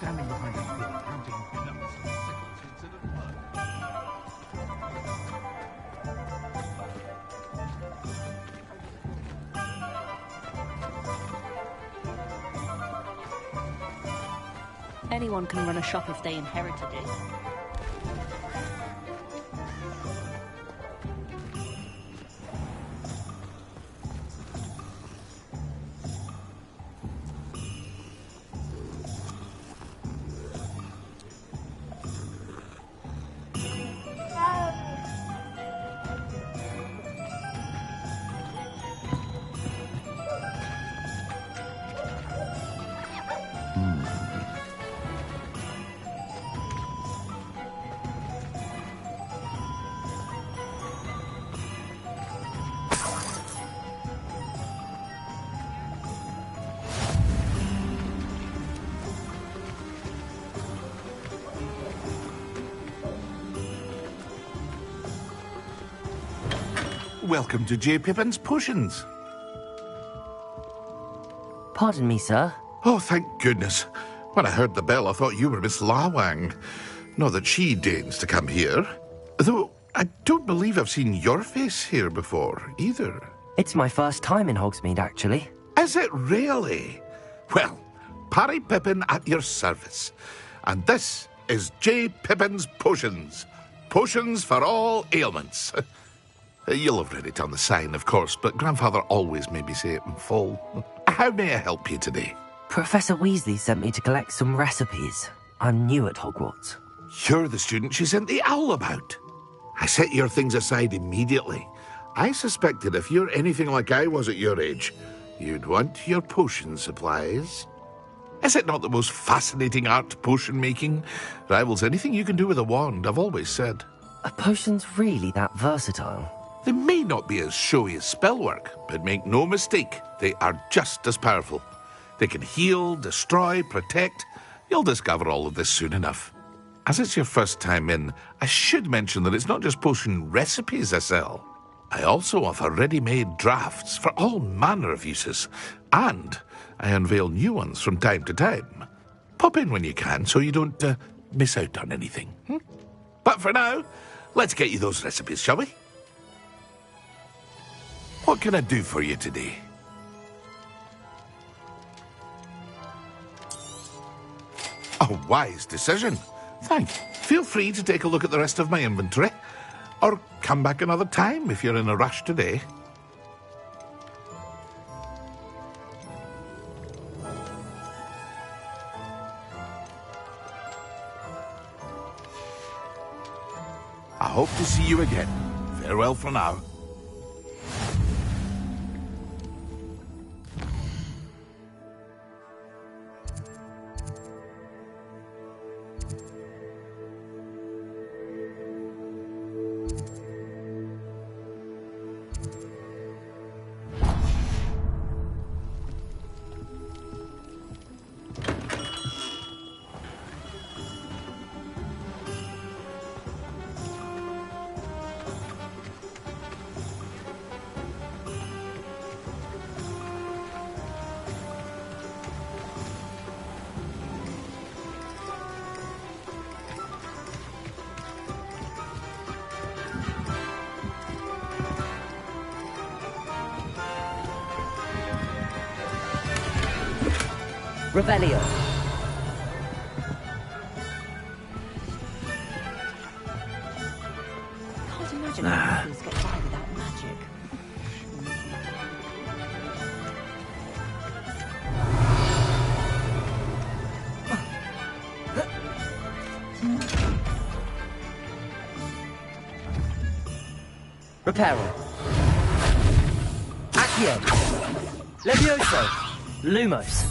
standing behind a door counting peanuts and sickles considered work. Anyone can run a shop if they inherited it. Welcome to J. Pippin's Potions. Pardon me, sir. Oh, thank goodness. When I heard the bell, I thought you were Miss Lawang. Not that she deigns to come here. Though, I don't believe I've seen your face here before, either. It's my first time in Hogsmeade, actually. Is it really? Well, Parry Pippin at your service. And this is J. Pippin's Potions. Potions for all ailments. You'll have read it on the sign, of course, but Grandfather always made me say it in full. How may I help you today? Professor Weasley sent me to collect some recipes. I'm new at Hogwarts. You're the student she sent the owl about. I set your things aside immediately. I suspected if you're anything like I was at your age, you'd want your potion supplies. Is it not the most fascinating art, potion making? Rivals anything you can do with a wand, I've always said. Are potions really that versatile? They may not be as showy as spellwork, but make no mistake, they are just as powerful. They can heal, destroy, protect. You'll discover all of this soon enough. As it's your first time in, I should mention that it's not just potion recipes I sell. I also offer ready-made drafts for all manner of uses, and I unveil new ones from time to time. Pop in when you can so you don't miss out on anything. But for now, let's get you those recipes, shall we? What can I do for you today? A wise decision. Thank you. Feel free to take a look at the rest of my inventory, or come back another time if you're in a rush today. I hope to see you again. Farewell for now. Revelio. Can't imagine how things get by without magic. Reparo. Accio. Levioso. Lumos.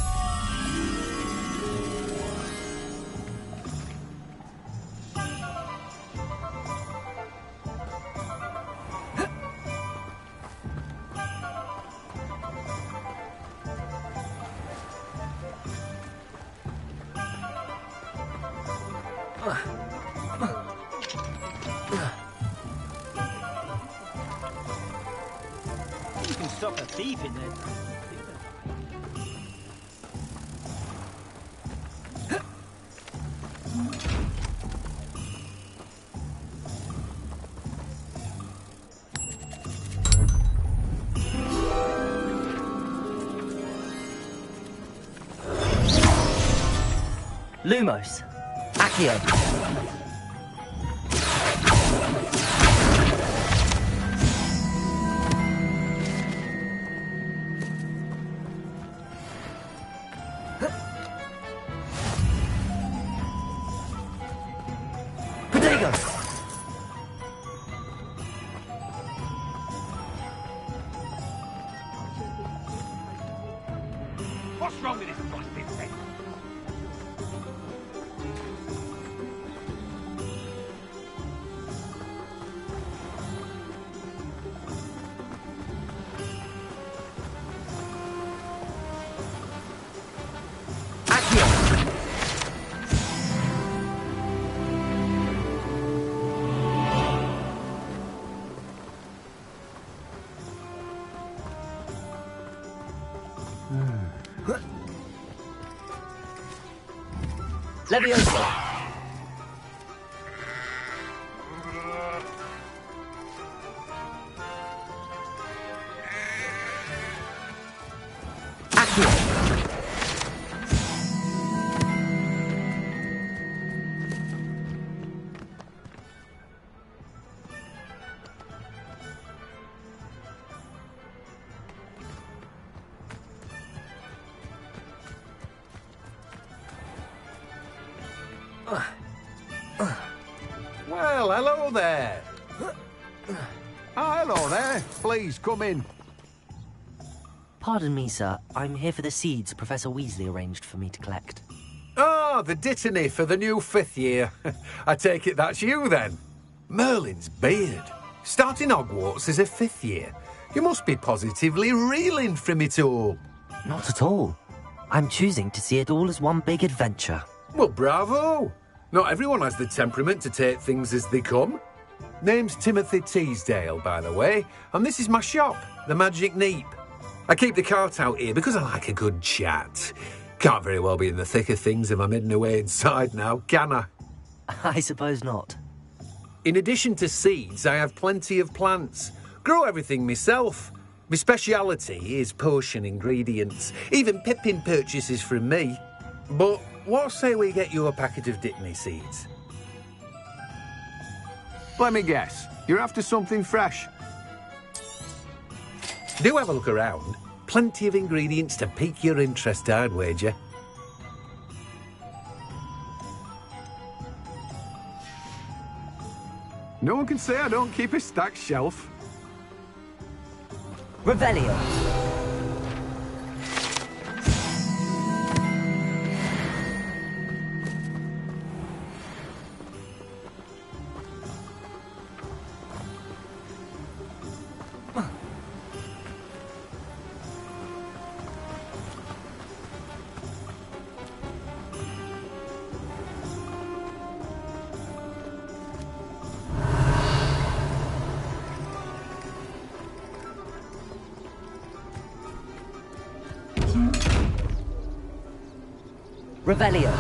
You can stop a thief in there. Lumos. Accio. Protego. What's wrong with this busted thing? Levioso. Accio. Well, hello there. Hello there. Please, come in. Pardon me, sir. I'm here for the seeds Professor Weasley arranged for me to collect. Ah, the dittany for the new 5th year. I take it that's you, then. Merlin's beard. Starting Hogwarts as a 5th year. You must be positively reeling from it all. Not at all. I'm choosing to see it all as one big adventure. Well, bravo. Not everyone has the temperament to take things as they come. Name's Timothy Teasdale, by the way, and this is my shop, the Magic Neep. I keep the cart out here because I like a good chat. Can't very well be in the thick of things if I'm hidden away inside now, can I? I suppose not. In addition to seeds, I have plenty of plants. Grow everything myself. My speciality is potion ingredients. Even Pippin purchases from me. But what say we get you a packet of Dittany seeds? Let me guess. You're after something fresh. Do have a look around. Plenty of ingredients to pique your interest, I'd wager. No one can say I don't keep a stacked shelf. Revelio. Revelio.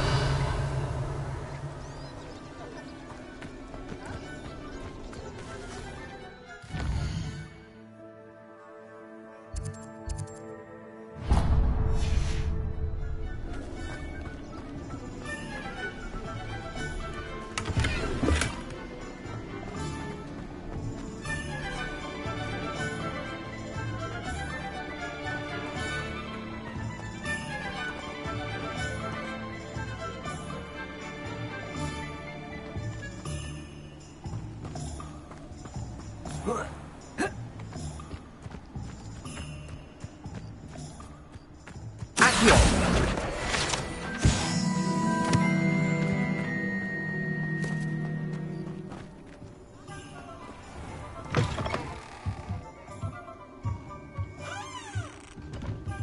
Accio.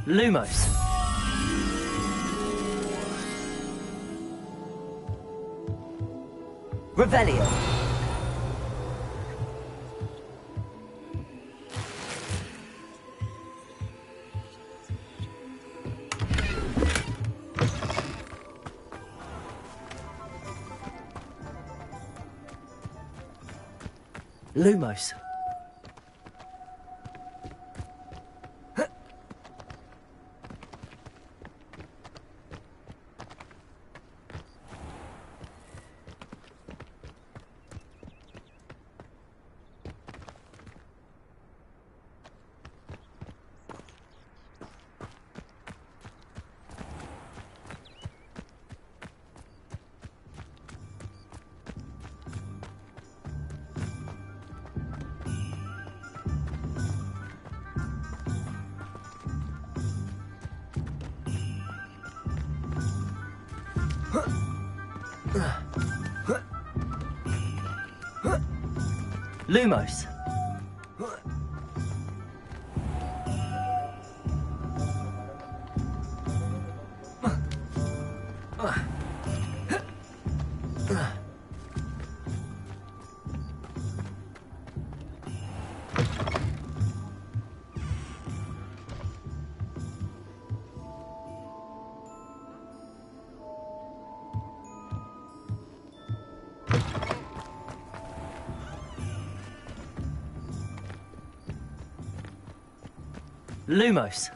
Lumos. Revelio. Lumos. Lumos. Lumos.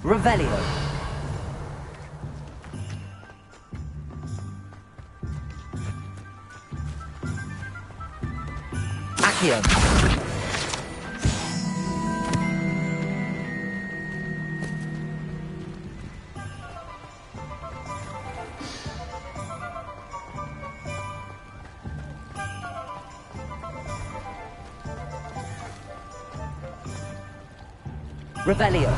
Revelio. Accio. Revelio.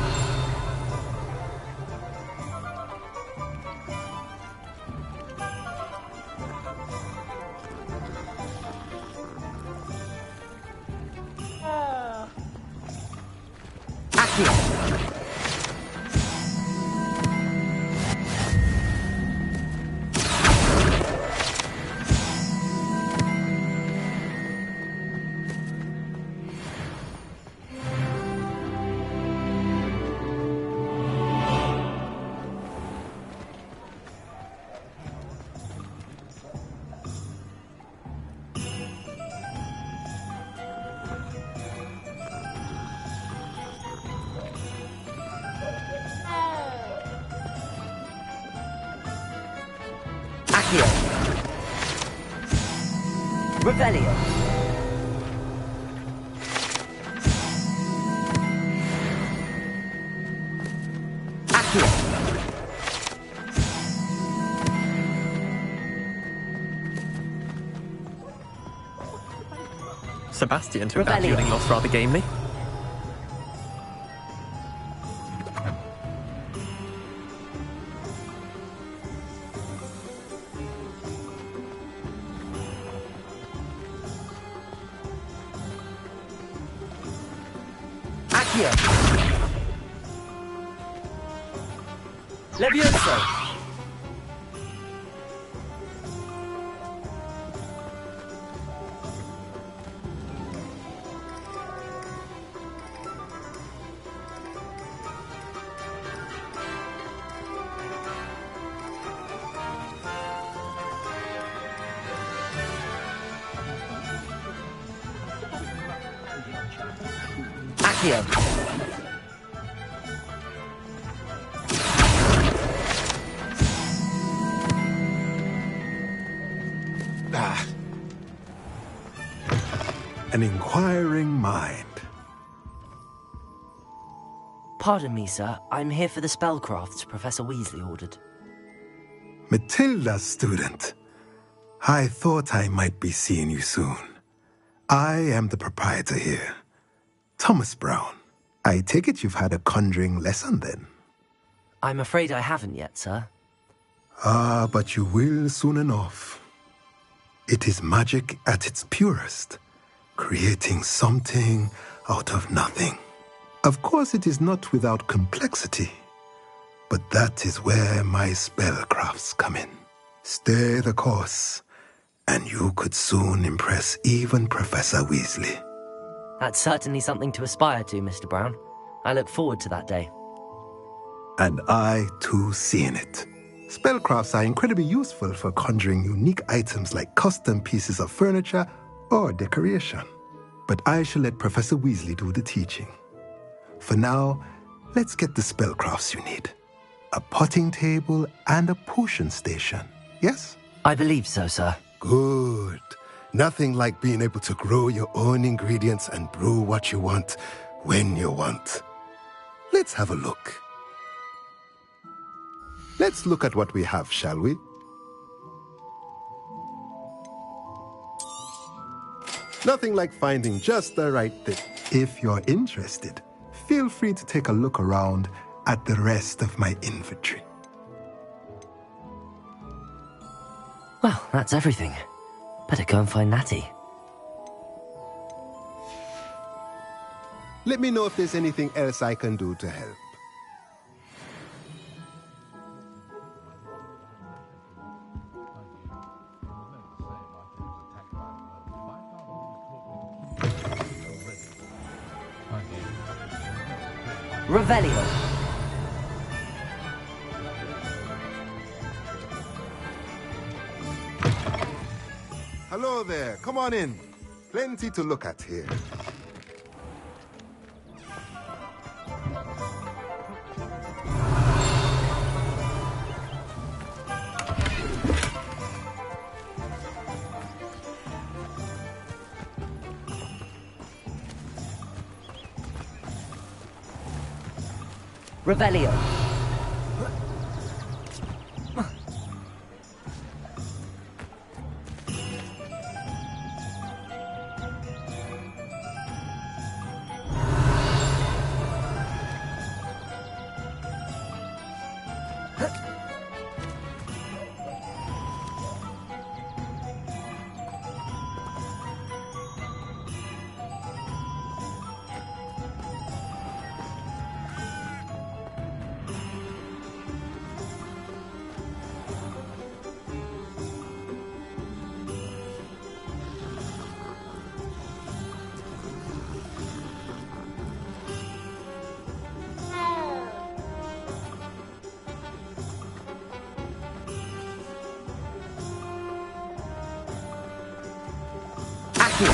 Accio. Revelio. Accio. Sebastian took that Revelio. feeling loss rather gamely. Accio. Levioso. Accio. An inquiring mind. Pardon me, sir. I'm here for the spellcrafts Professor Weasley ordered. Matilda's student. I thought I might be seeing you soon. I am the proprietor here, Thomas Brown. I take it you've had a conjuring lesson then? I'm afraid I haven't yet, sir. Ah, but you will soon enough. It is magic at its purest, creating something out of nothing. Of course, it is not without complexity, but that is where my spellcrafts come in. Stay the course, and you could soon impress even Professor Weasley. That's certainly something to aspire to, Mr. Brown. I look forward to that day. And I, too, seeing it. Spellcrafts are incredibly useful for conjuring unique items like custom pieces of furniture or decoration. But I shall let Professor Weasley do the teaching. For now, let's get the spellcrafts you need. A potting table and a potion station, yes? I believe so, sir. Good. Nothing like being able to grow your own ingredients and brew what you want, when you want. Let's have a look. Let's look at what we have, shall we? Nothing like finding just the right thing. If you're interested, feel free to take a look around at the rest of my inventory. Well, that's everything. Better go and find Natty. Let me know if there's anything else I can do to help. Revelio. Hello there. Come on in. Plenty to look at here. Revelio. Accio.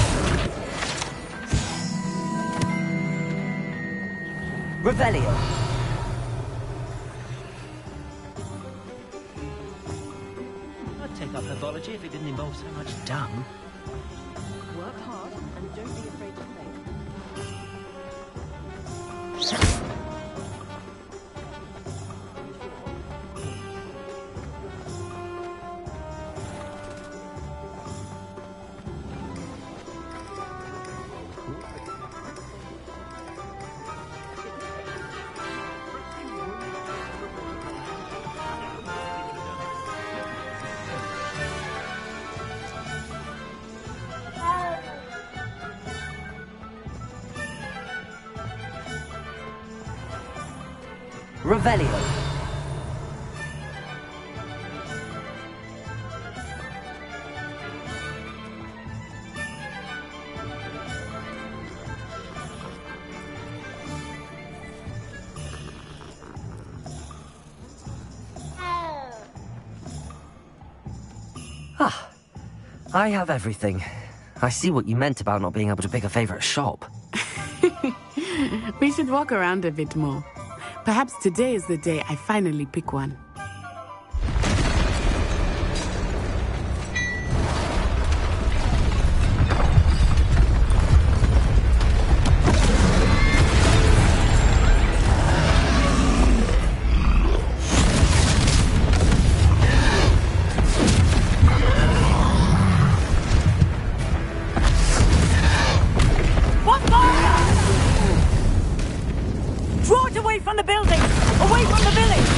Revelio. I'd take up herbology if it didn't involve so much dung. Work hard and don't be afraid to fail. Revelio. Ah, I have everything. I see what you meant about not being able to pick a favorite shop. We should walk around a bit more. Perhaps today is the day I finally pick one. Draw it away from the building! Away from the village!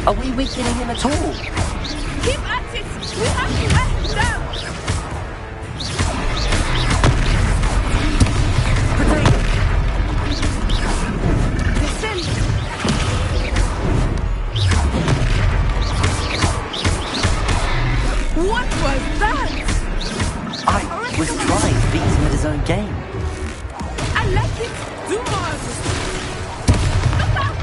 Are we weakening him at all? Keep at it! We have to wear him down! Protego! Descend! What was that? I was trying to beat him at his own game. I like it! Lumos! Look out!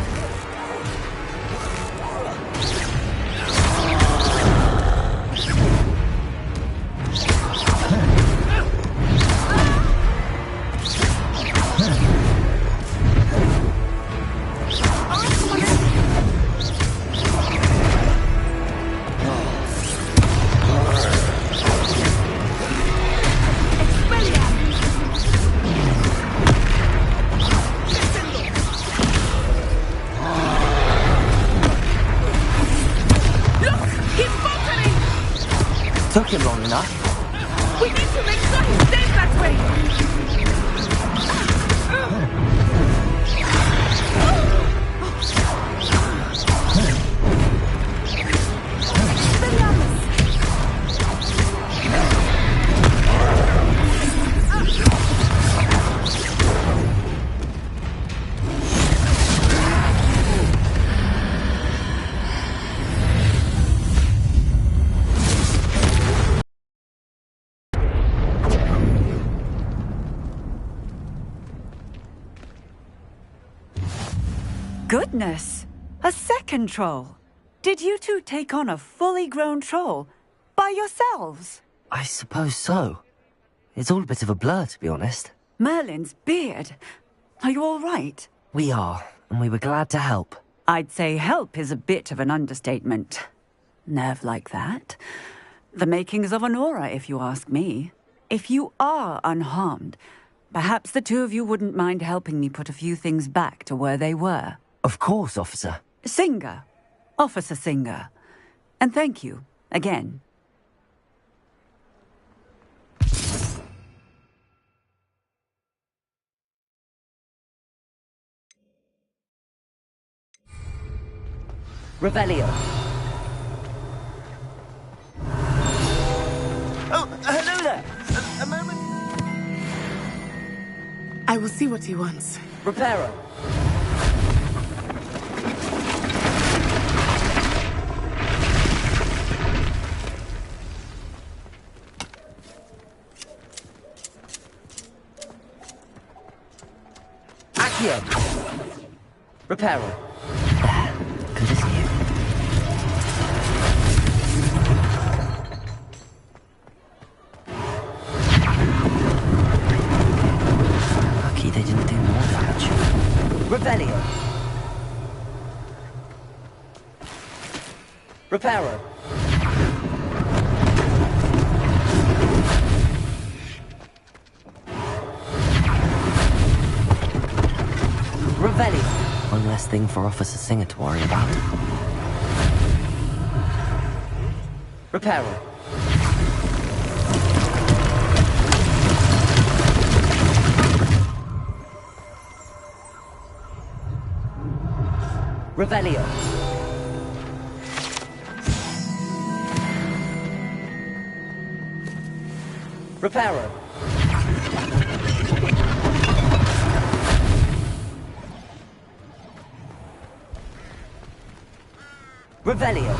Took him long enough. We need to make sure he stays that way! Goodness! A second troll! Did you two take on a fully grown troll? By yourselves? I suppose so. It's all a bit of a blur, to be honest. Merlin's beard. Are you all right? We are, and we were glad to help. I'd say help is a bit of an understatement. Nerve like that. The makings of an aura, if you ask me. If you are unharmed, perhaps the two of you wouldn't mind helping me put a few things back to where they were. Of course, officer. Singer. Officer Singer. And thank you, again. Revelio. Oh, hello there! A moment. I will see what he wants. Reparo. Accio. Reparo. Good as new. Lucky they didn't do more damage. Revelio. Reparo. Revelio. One less thing for Officer Singer to worry about. Reparo. Revelio. Reparo. Revelio.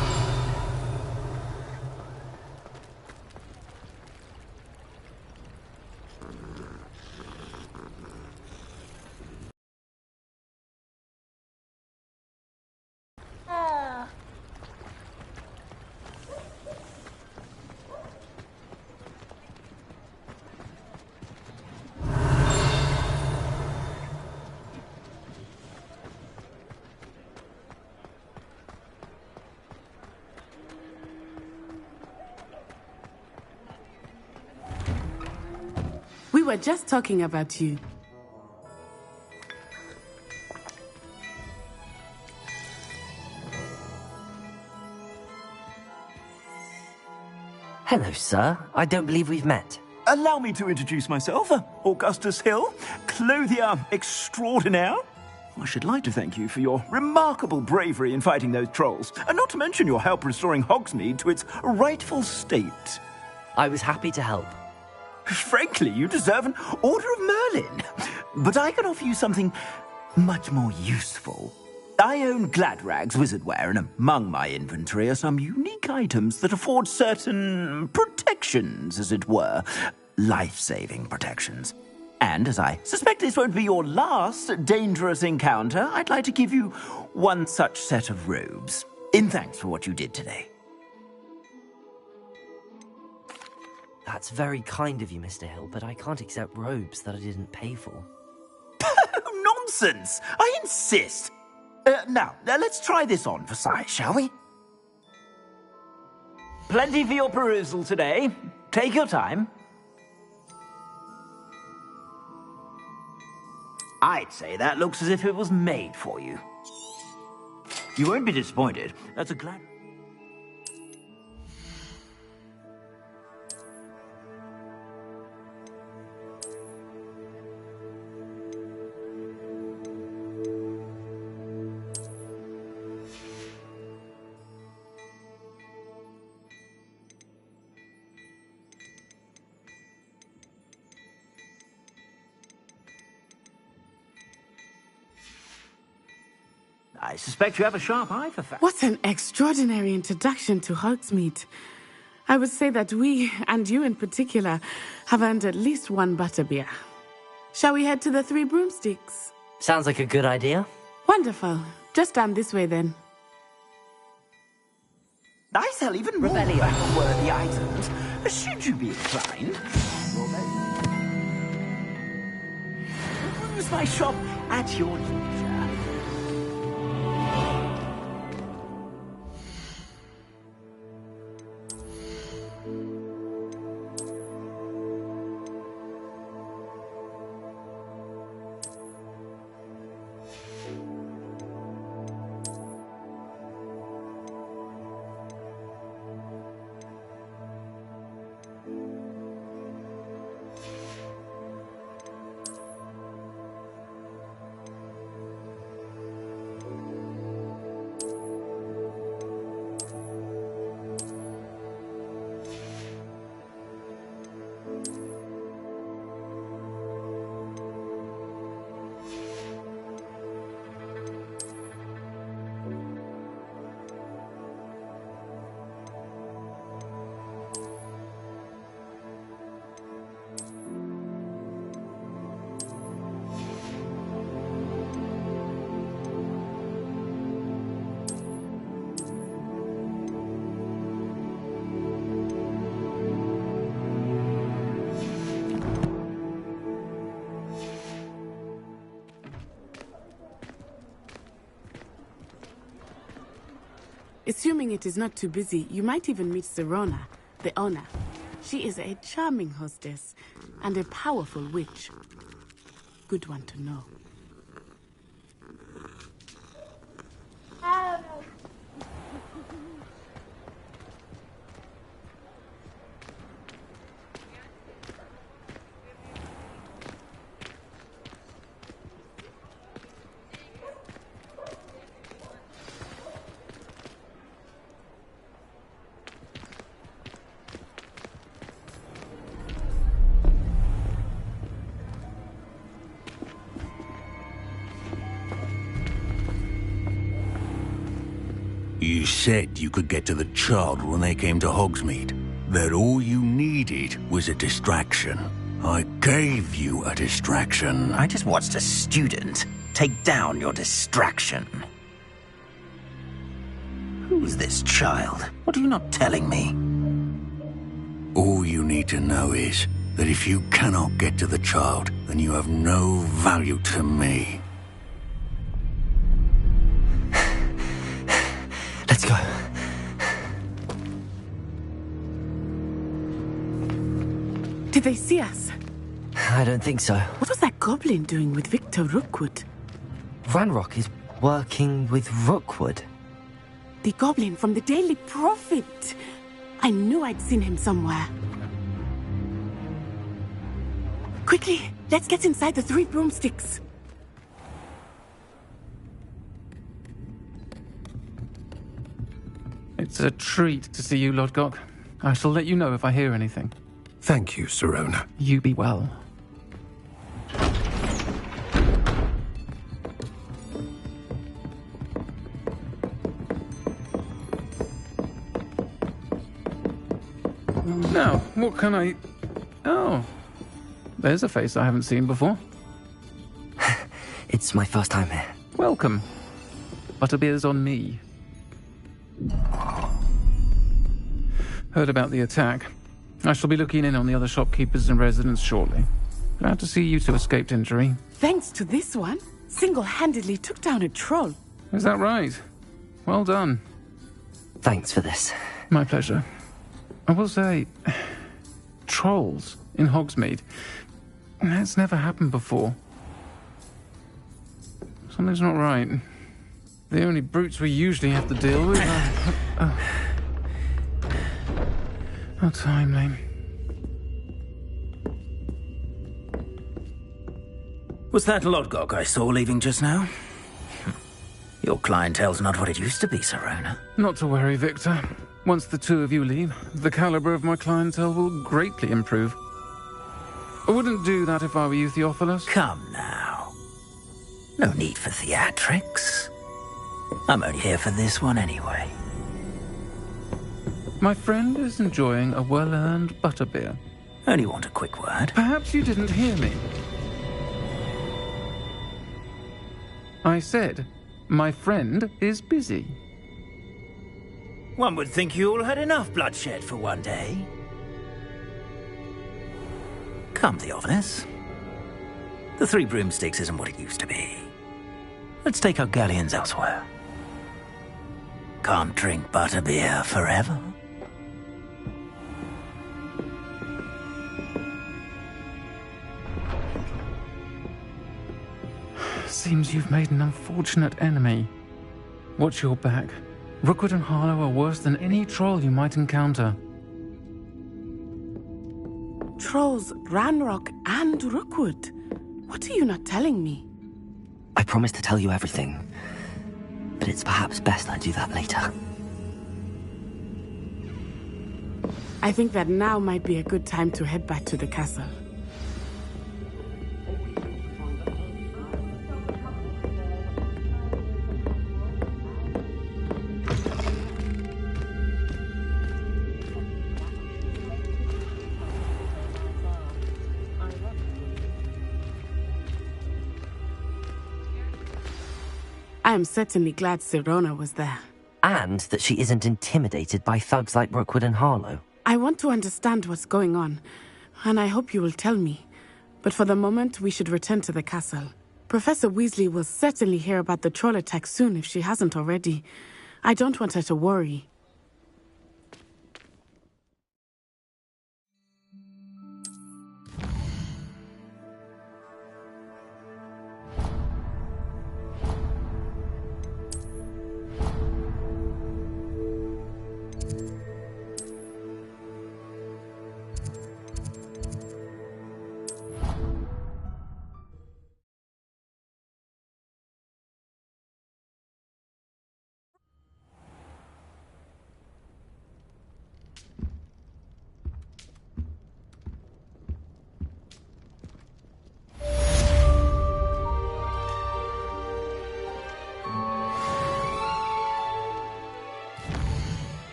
We were just talking about you. Hello, sir. I don't believe we've met. Allow me to introduce myself. Augustus Hill, clothier extraordinaire. I should like to thank you for your remarkable bravery in fighting those trolls, and not to mention your help restoring Hogsmeade to its rightful state. I was happy to help. Frankly, you deserve an Order of Merlin. But I can offer you something much more useful. I own Gladrag's wizardware, and among my inventory are some unique items that afford certain protections, as it were. Life-saving protections. And as I suspect this won't be your last dangerous encounter, I'd like to give you one such set of robes, in thanks for what you did today. That's very kind of you, Mr. Hill, but I can't accept robes that I didn't pay for. Nonsense! I insist! Now, let's try this on for size, shall we? Plenty for your perusal today. Take your time. I'd say that looks as if it was made for you. You won't be disappointed. That's a glad... I suspect you have a sharp eye for facts. What an extraordinary introduction to Hogsmeade. I would say that we, and you in particular, have earned at least one butterbeer. Shall we head to the Three Broomsticks? Sounds like a good idea. Wonderful. Just down this way then. I sell even more battle-worthy items, should you be inclined. Use my shop at your leisure. Assuming it is not too busy, you might even meet Serona, the owner. She is a charming hostess and a powerful witch. Good one to know. You said you could get to the child when they came to Hogsmeade. That all you needed was a distraction. I gave you a distraction. I just watched a student take down your distraction. Who's this child? What are you not telling me? All you need to know is that if you cannot get to the child, then you have no value to me. Let's go. Did they see us? I don't think so. What was that goblin doing with Victor Rookwood? Ranrock is working with Rookwood. The goblin from the Daily Prophet. I knew I'd seen him somewhere. Quickly, let's get inside the Three Broomsticks. It's a treat to see you, Lodgok. I shall let you know if I hear anything. Thank you, Sirona. You be well. Now, what can I... Oh, there's a face I haven't seen before. It's my first time here. Welcome. Butterbeer's on me. Heard about the attack. I shall be looking in on the other shopkeepers and residents shortly. Glad to see you two escaped injury. Thanks to this one, single-handedly took down a troll. Is that right? Well done. Thanks for this. My pleasure. I will say, trolls in Hogsmeade. That's never happened before. Something's not right. The only brutes we usually have to deal with are... How timely. Was that Lodgok I saw leaving just now? Your clientele's not what it used to be, Sirona. Not to worry, Victor. Once the two of you leave, the caliber of my clientele will greatly improve. I wouldn't do that if I were you, Theophilus. Come now. No need for theatrics. I'm only here for this one anyway. My friend is enjoying a well-earned butterbeer. Only want a quick word. Perhaps you didn't hear me. I said, my friend is busy. One would think you all had enough bloodshed for one day. Come, Theophilus. The Three Broomsticks isn't what it used to be. Let's take our galleons elsewhere. Can't drink butterbeer forever. Seems you've made an unfortunate enemy. Watch your back. Rookwood and Harlow are worse than any troll you might encounter. Trolls, Ranrock, and Rookwood. What are you not telling me? I promise to tell you everything, but it's perhaps best I do that later. I think that now might be a good time to head back to the castle. I am certainly glad Sirona was there. And that she isn't intimidated by thugs like Rookwood and Harlow. I want to understand what's going on, and I hope you will tell me. But for the moment, we should return to the castle. Professor Weasley will certainly hear about the troll attack soon if she hasn't already. I don't want her to worry.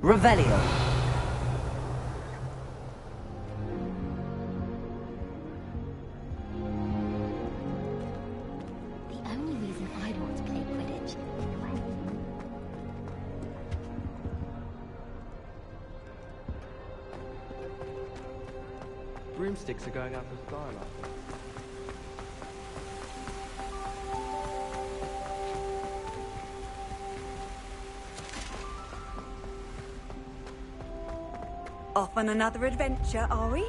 Revelio. The only reason I want to play Quidditch. Broomsticks are going out for skylight. Off on another adventure, are we?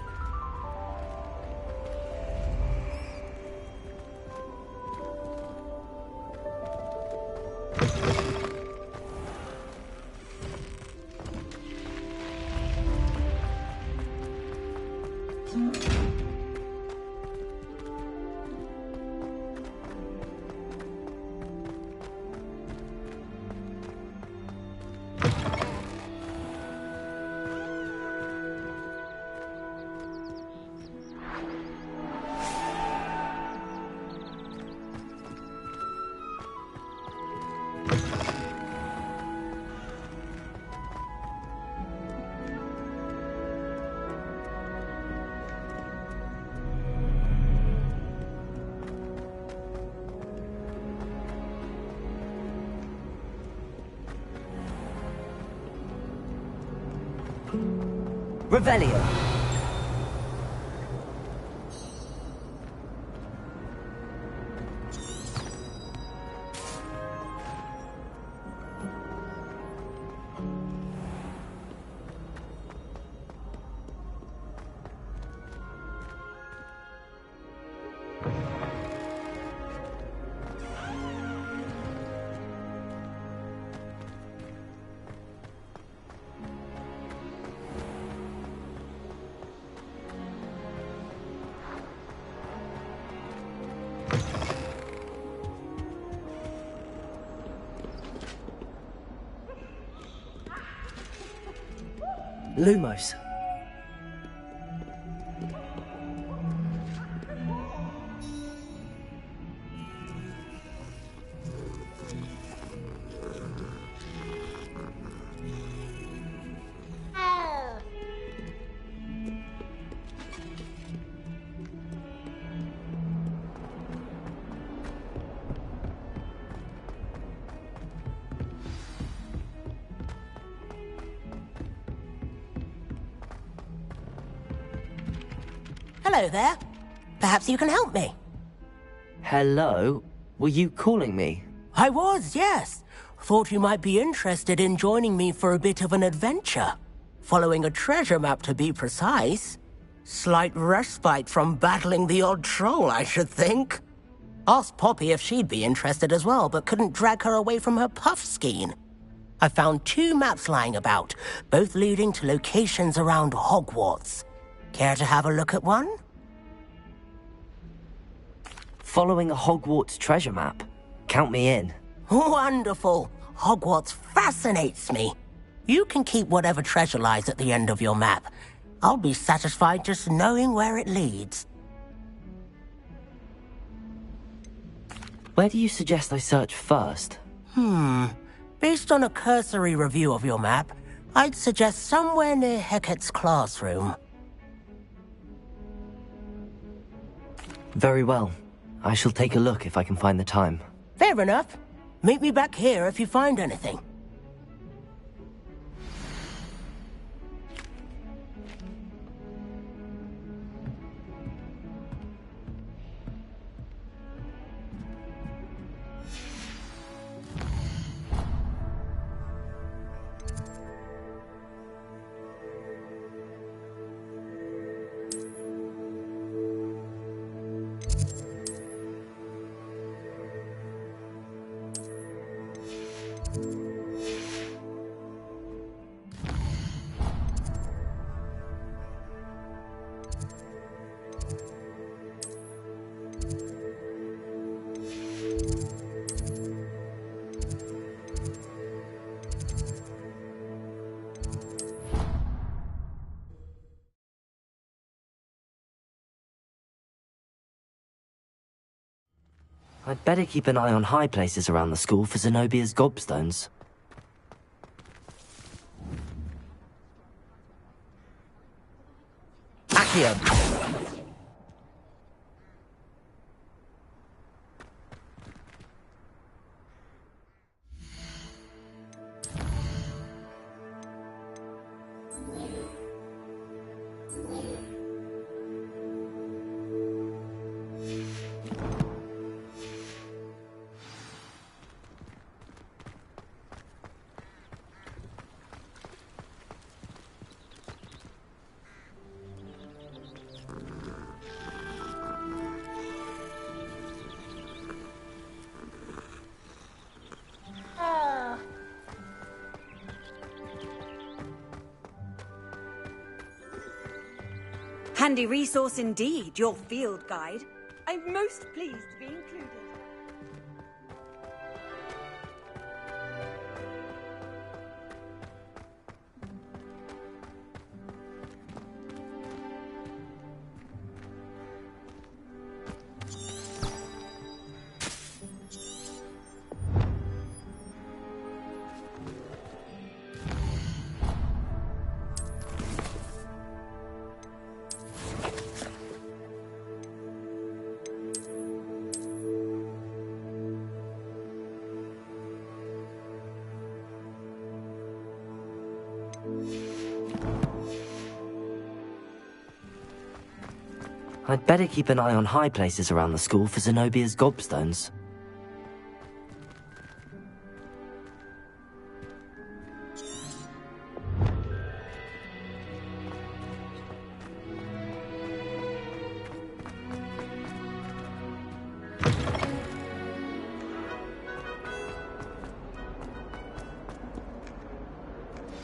Revelio. Lumos. Hello there. Perhaps you can help me. Hello? Were you calling me? I was, yes. Thought you might be interested in joining me for a bit of an adventure. Following a treasure map, to be precise. Slight respite from battling the odd troll, I should think. Asked Poppy if she'd be interested as well, but couldn't drag her away from her puff skein. I found 2 maps lying about, both leading to locations around Hogwarts. Care to have a look at one? Following a Hogwarts treasure map? Count me in. Wonderful. Hogwarts fascinates me. You can keep whatever treasure lies at the end of your map. I'll be satisfied just knowing where it leads. Where do you suggest I search first? Based on a cursory review of your map, I'd suggest somewhere near Hecat's classroom. Very well. I shall take a look if I can find the time. Fair enough. Meet me back here if you find anything. I'd better keep an eye on high places around the school for Zenobia's gobstones. Accio. Handy resource indeed, your field guide. I'm most pleased to be included. I'd better keep an eye on high places around the school for Zenobia's gobstones.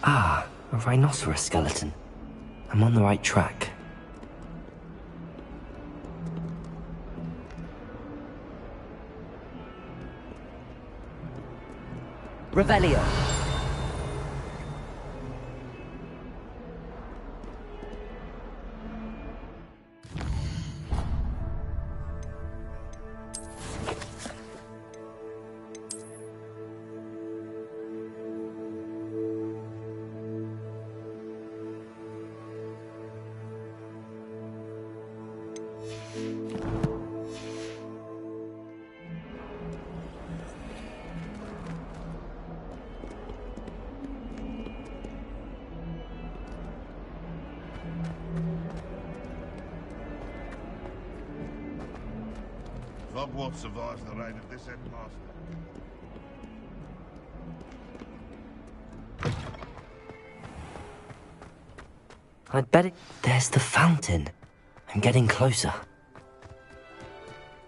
Ah, a rhinoceros skeleton. I'm on the right track. Revelio. Hogwarts survives the raid of this headmaster. I'd bet it... There's the fountain. I'm getting closer.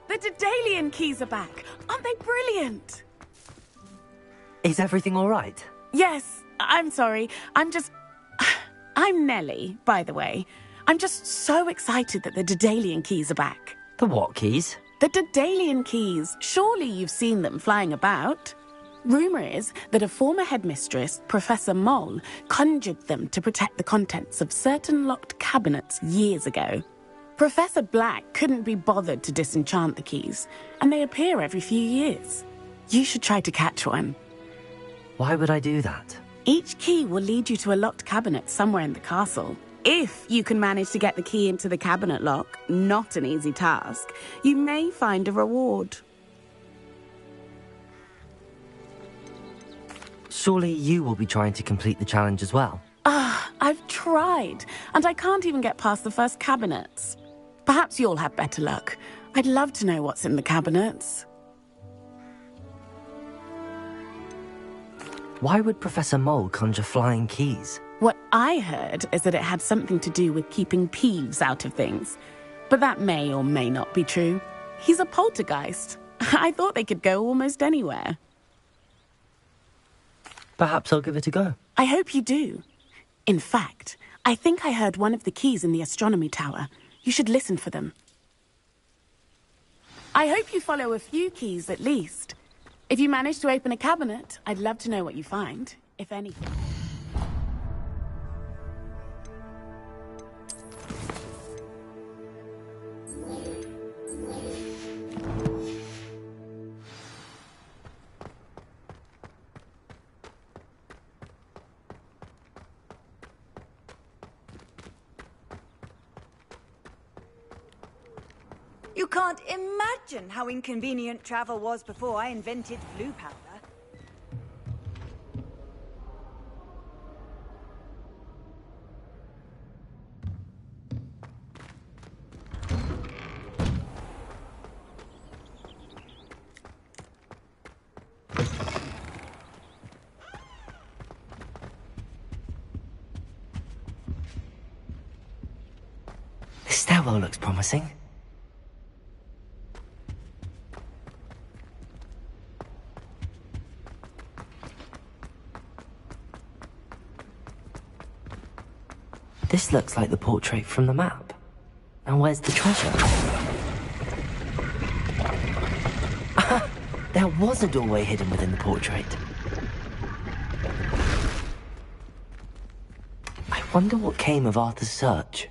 The Daedalian keys are back. Aren't they brilliant? Is everything all right? Yes, I'm sorry. I'm Nellie, by the way. I'm just so excited that the Daedalian keys are back. The what keys? The Daedalian keys. Surely you've seen them flying about. Rumour is that a former headmistress, Professor Mole, conjured them to protect the contents of certain locked cabinets years ago. Professor Black couldn't be bothered to disenchant the keys, and they appear every few years. You should try to catch one. Why would I do that? Each key will lead you to a locked cabinet somewhere in the castle. If you can manage to get the key into the cabinet lock, not an easy task, you may find a reward. Surely you will be trying to complete the challenge as well. I've tried, and I can't even get past the first cabinets. Perhaps you'll have better luck. I'd love to know what's in the cabinets. Why would Professor Mole conjure flying keys? What I heard is that it had something to do with keeping peeves out of things. But that may or may not be true. He's a poltergeist. I thought they could go almost anywhere. Perhaps I'll give it a go. I hope you do. In fact, I think I heard one of the keys in the astronomy tower. You should listen for them. I hope you follow a few keys at least. If you manage to open a cabinet, I'd love to know what you find, if anything. can't imagine how inconvenient travel was before I invented blue powder. This stairwell looks promising. This looks like the portrait from the map. Now where's the treasure? There was a doorway hidden within the portrait. I wonder what came of Arthur's search.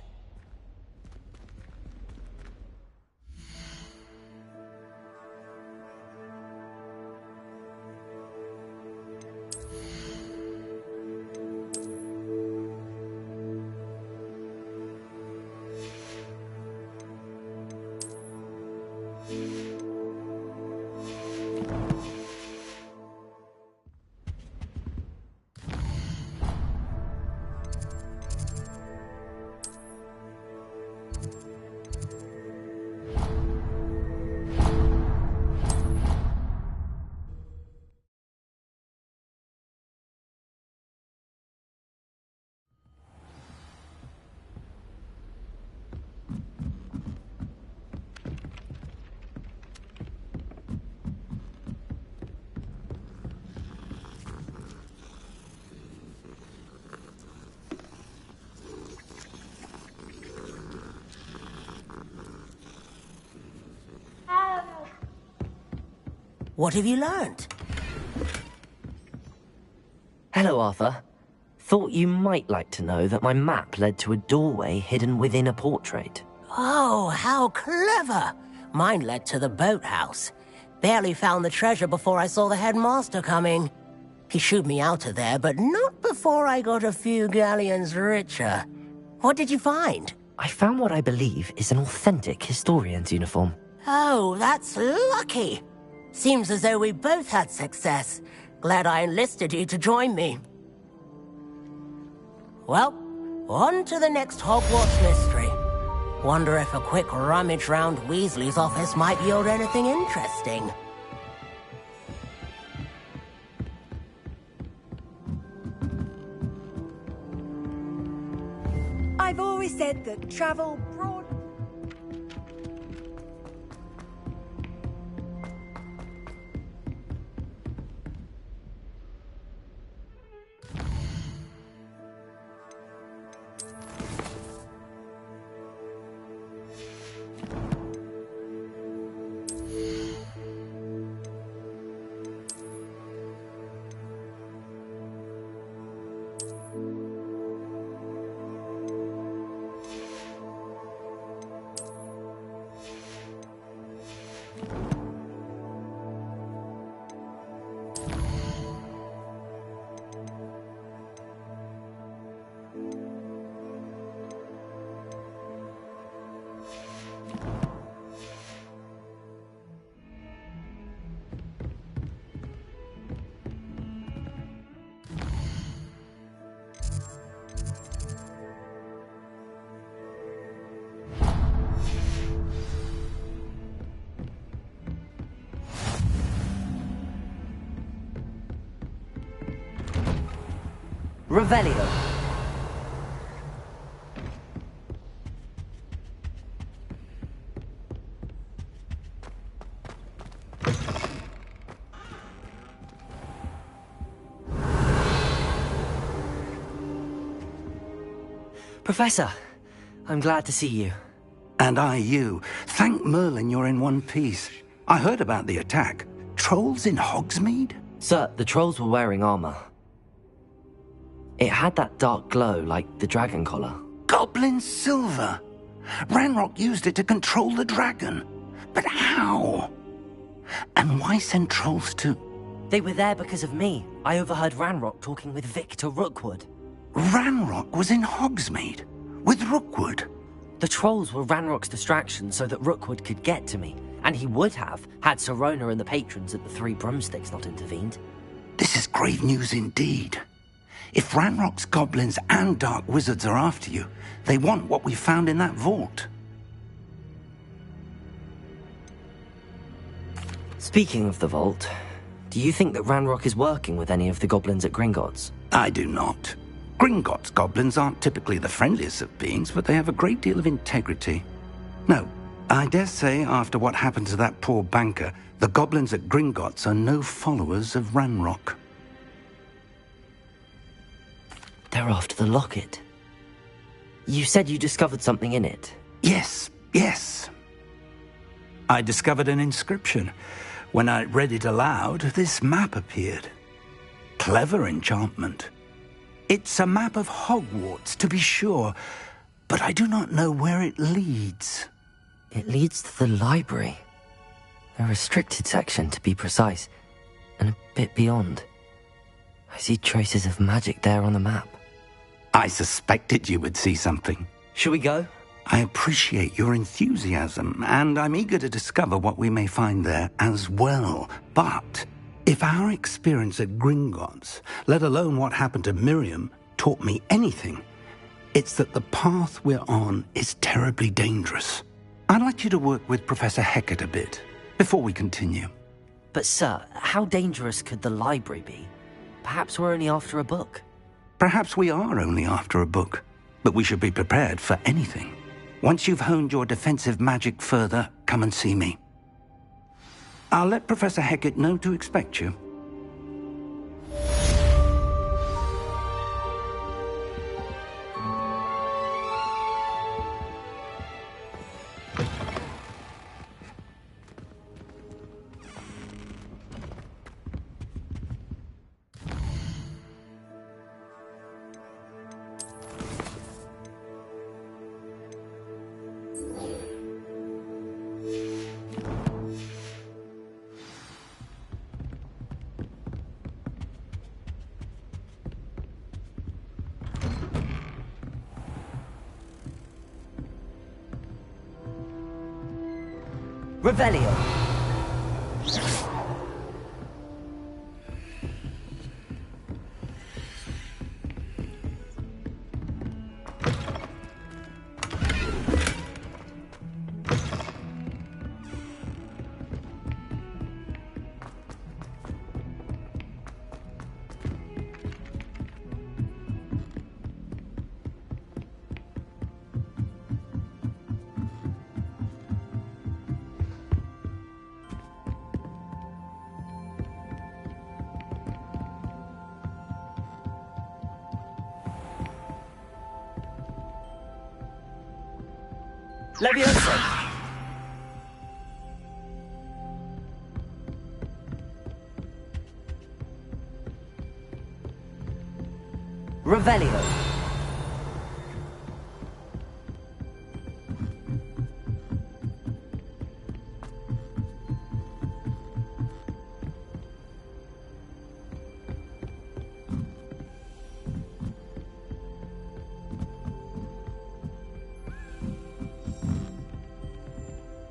What have you learnt? Hello, Arthur. Thought you might like to know that my map led to a doorway hidden within a portrait. Oh, how clever! Mine led to the boathouse. Barely found the treasure before I saw the headmaster coming. He shooed me out of there, but not before I got a few galleons richer. What did you find? I found what I believe is an authentic historian's uniform. Oh, that's lucky. Seems as though we both had success. Glad I enlisted you to join me. Well, on to the next Hogwarts mystery. Wonder if a quick rummage round Weasley's office might yield anything interesting. I've always said that travel broad... Revelio. Professor, I'm glad to see you. And I you. Thank Merlin you're in one piece. I heard about the attack. Trolls in Hogsmeade? Sir, the trolls were wearing armor. It had that dark glow like the dragon collar. Goblin silver! Ranrock used it to control the dragon. But how? And why send trolls to... They were there because of me. I overheard Ranrock talking with Victor Rookwood. Ranrock was in Hogsmeade? With Rookwood? The trolls were Ranrock's distraction so that Rookwood could get to me, and he would have had Sirona and the patrons at the Three Broomsticks not intervened. This is grave news indeed. If Ranrock's goblins and dark wizards are after you, they want what we found in that vault. Speaking of the vault, do you think that Ranrock is working with any of the goblins at Gringotts? I do not. Gringotts goblins aren't typically the friendliest of beings, but they have a great deal of integrity. No, I dare say after what happened to that poor banker, the goblins at Gringotts are no followers of Ranrock. They're after the locket. You said you discovered something in it. Yes. I discovered an inscription. When I read it aloud, this map appeared. Clever enchantment. It's a map of Hogwarts, to be sure, but I do not know where it leads. It leads to the library. A restricted section, to be precise, and a bit beyond. I see traces of magic there on the map. I suspected you would see something. Shall we go? I appreciate your enthusiasm, and I'm eager to discover what we may find there as well. But if our experience at Gringotts, let alone what happened to Miriam, taught me anything, it's that the path we're on is terribly dangerous. I'd like you to work with Professor Hecat a bit before we continue. But sir, how dangerous could the library be? Perhaps we're only after a book. Perhaps we are only after a book, but we should be prepared for anything. Once you've honed your defensive magic further, come and see me. I'll let Professor Hecat know to expect you. Revelio. Levioso. Revelio.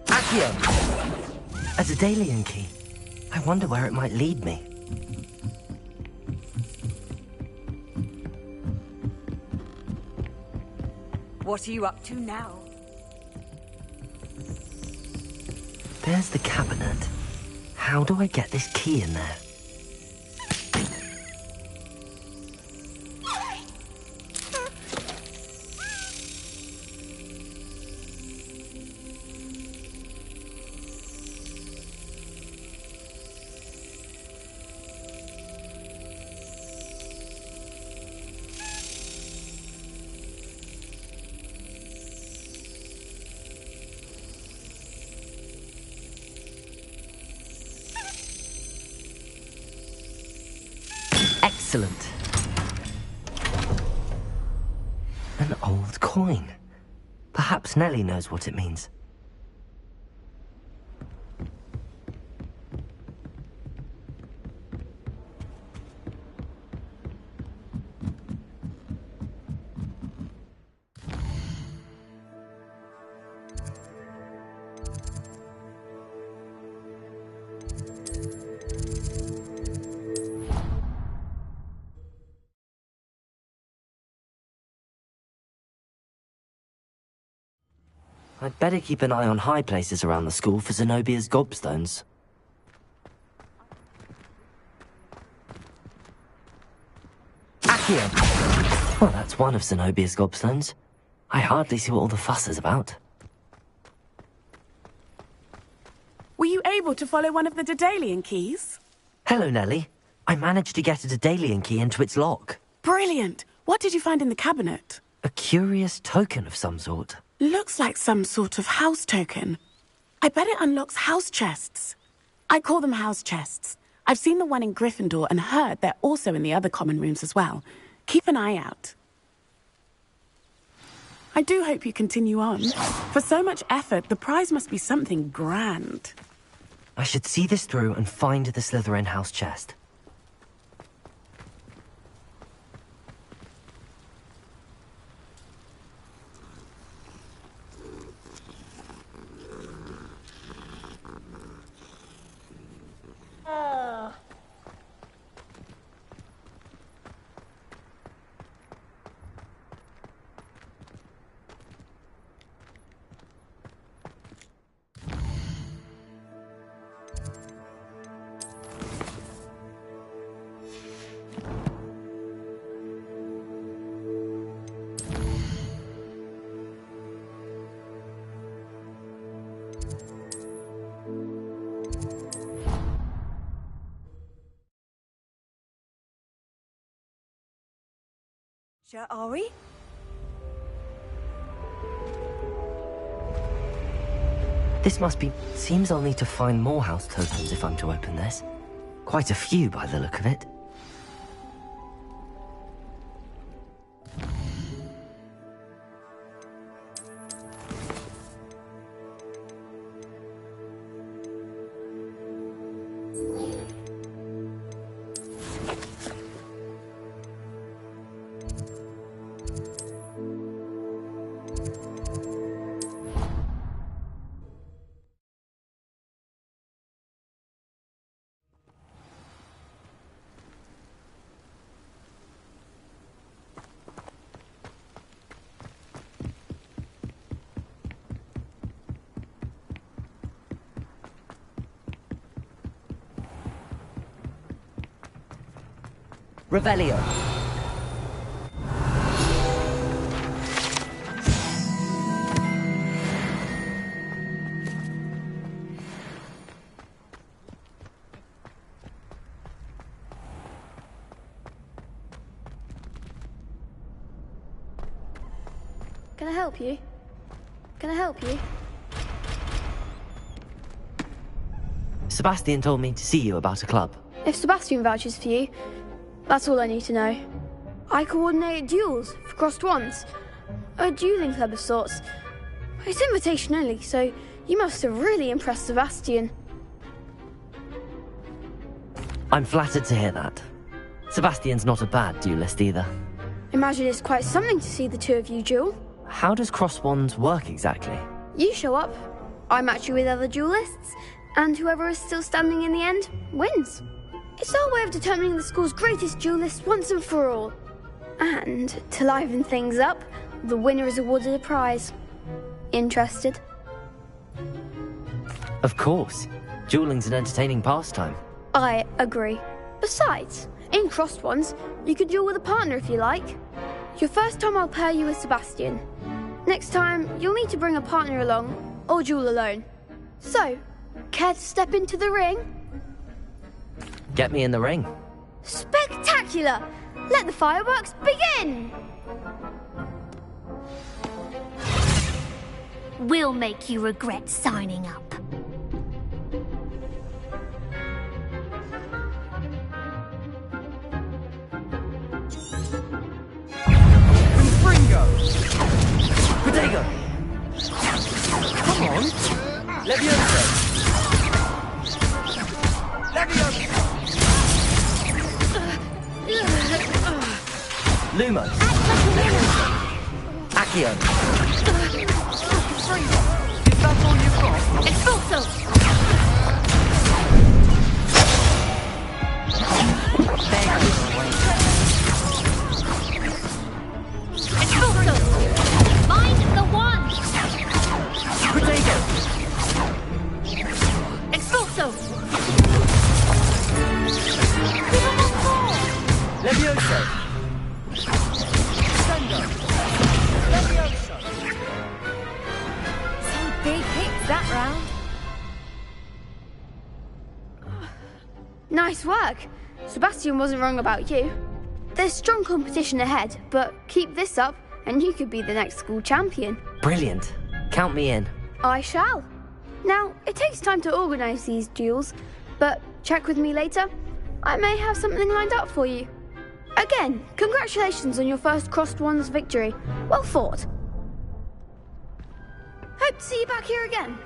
Accio. A Daedalian key. I wonder where it might lead me. What are you up to now? There's the cabinet. How do I get this key in there? Excellent. An old coin. Perhaps Nellie knows what it means. I'd better keep an eye on high places around the school for Zenobia's gobstones. Accio! Well, that's one of Zenobia's gobstones. I hardly see what all the fuss is about. Were you able to follow one of the Daedalian keys? Hello, Nellie. I managed to get a Daedalian key into its lock. Brilliant! What did you find in the cabinet? A curious token of some sort. Looks like some sort of house token. I bet it unlocks house chests. I call them house chests. I've seen the one in Gryffindor and heard they're also in the other common rooms as well. Keep an eye out. I do hope you continue on. For so much effort, the prize must be something grand. I should see this through and find the Slytherin house chest. Are we? This must be... Seems I'll need to find more house tokens if I'm to open this. Quite a few by the look of it. Revelio. Can I help you? Can I help you? Sebastian told me to see you about a club. If Sebastian vouches for you, that's all I need to know. I coordinate duels for crossed wands. A dueling club of sorts. It's invitation only, so you must have really impressed Sebastian. I'm flattered to hear that. Sebastian's not a bad duelist either. Imagine it's quite something to see the two of you duel. How does cross wands work exactly? You show up, I match you with other duelists, and whoever is still standing in the end wins. It's our way of determining the school's greatest duelist once and for all. And, to liven things up, the winner is awarded a prize. Interested? Of course. Dueling's an entertaining pastime. I agree. Besides, in crossed ones, you could duel with a partner if you like. Your first time I'll pair you with Sebastian. Next time, you'll need to bring a partner along, or duel alone. So, care to step into the ring? Get me in the ring. Spectacular! Let the fireworks begin! We'll make you regret signing up. Protego! Come on! Levioso! Levioso! Lumos! Accio! Is that all you've got? Expulso! Expulso! Find the one! round? Nice work. Sebastian wasn't wrong about you. There's strong competition ahead, but keep this up and you could be the next school champion. Brilliant. Count me in. I shall. Now, it takes time to organise these duels, but check with me later. I may have something lined up for you. Again, congratulations on your first Crossed Wands victory. Well fought. Hope to see you back here again.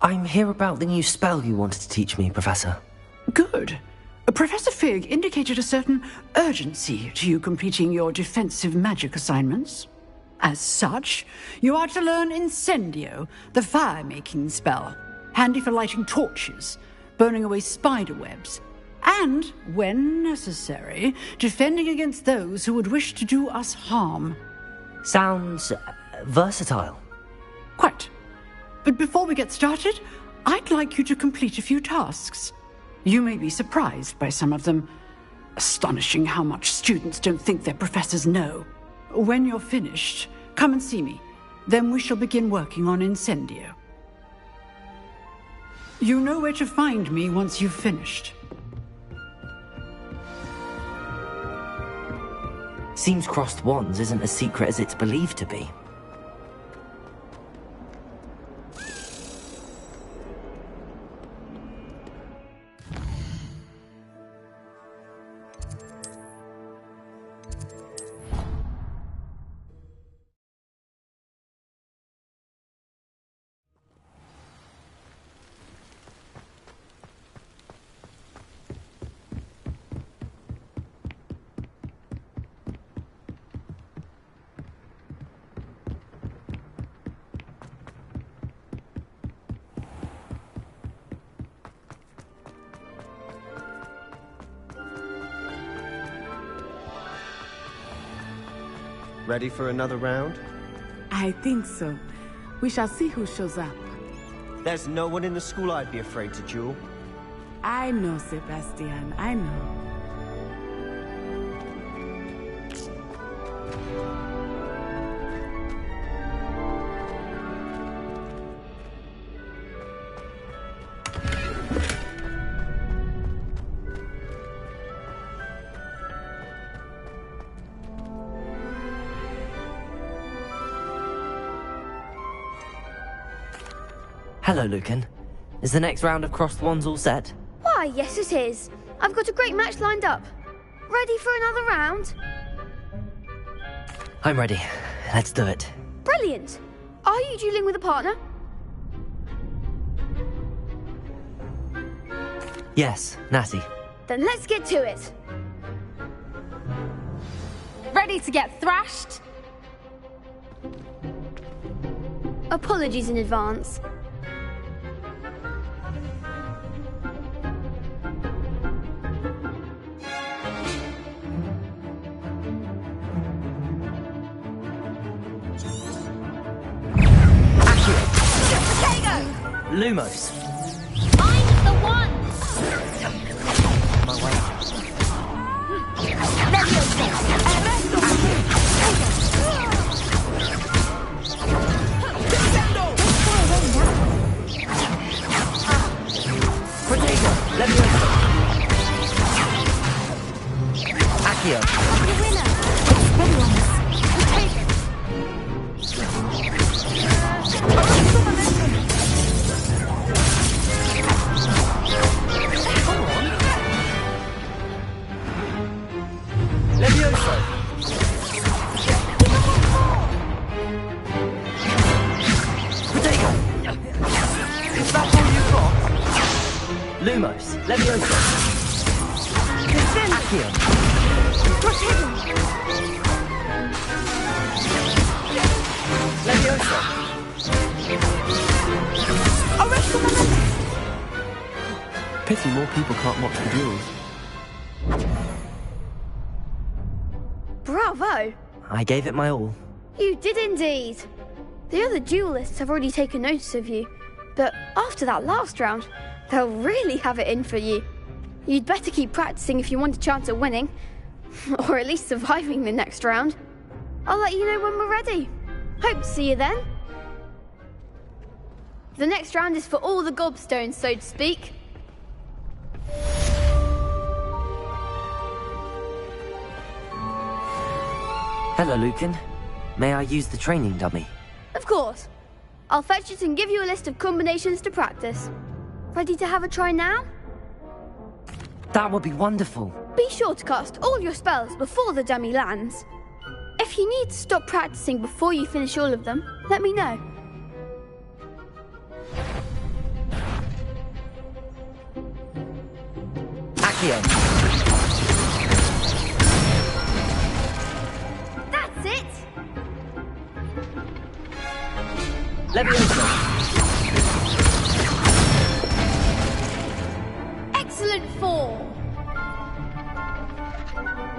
I'm here about the new spell you wanted to teach me, Professor. Good. Professor Fig indicated a certain urgency to you completing your defensive magic assignments. As such, you are to learn Incendio, the fire-making spell, handy for lighting torches, burning away spider webs, and, when necessary, defending against those who would wish to do us harm. Sounds versatile. Quite. But before we get started, I'd like you to complete a few tasks. You may be surprised by some of them. Astonishing how much students don't think their professors know. When you're finished, come and see me. Then we shall begin working on Incendio. You know where to find me once you've finished. Seems Crossed Wands isn't as secret as it's believed to be. Ready for another round? I think so. We shall see who shows up. There's no one in the school I'd be afraid to duel. I know, Sebastian. I know. Hello, Lucan. Is the next round of Crossed Wands all set? Why, yes it is. I've got a great match lined up. Ready for another round? I'm ready. Let's do it. Brilliant. Are you dueling with a partner? Yes, Natty. Then let's get to it. Ready to get thrashed? Apologies in advance. Protego! Lumos. I'm the one! My way out. Accio. The winner. Expelliarmus. Protego. Levioso. Protego. Is that all you've got? Lumos. Levioso. Accio. Protego. Levioso. Pity more people can't watch the duels. Bravo! I gave it my all. You did indeed. The other duelists have already taken notice of you, but after that last round, they'll really have it in for you. You'd better keep practicing if you want a chance at winning, or at least surviving the next round. I'll let you know when we're ready. Hope to see you then. The next round is for all the gobstones, so to speak. Hello, Lucan. May I use the training dummy? Of course. I'll fetch it and give you a list of combinations to practice. Ready to have a try now? That would be wonderful. Be sure to cast all your spells before the dummy lands. If you need to stop practicing before you finish all of them, let me know. Accio. That's it! Levioso. Excellent form!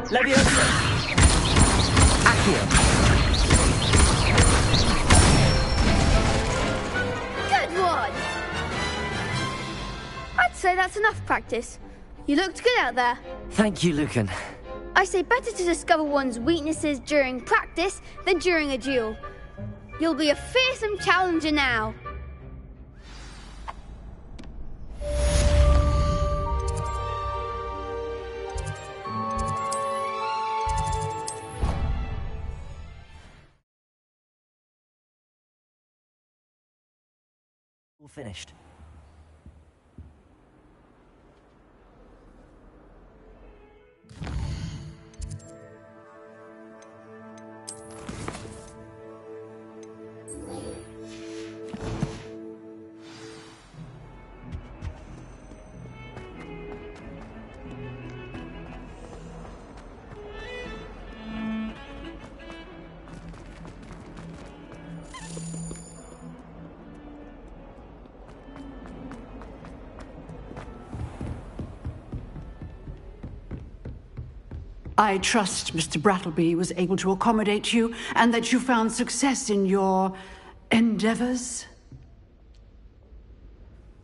Levioso. Accio. Good one! I'd say that's enough practice. You looked good out there. Thank you, Lucan. I say better to discover one's weaknesses during practice than during a duel. You'll be a fearsome challenger now. All finished. I trust Mr. Brattleby was able to accommodate you and that you found success in your endeavors.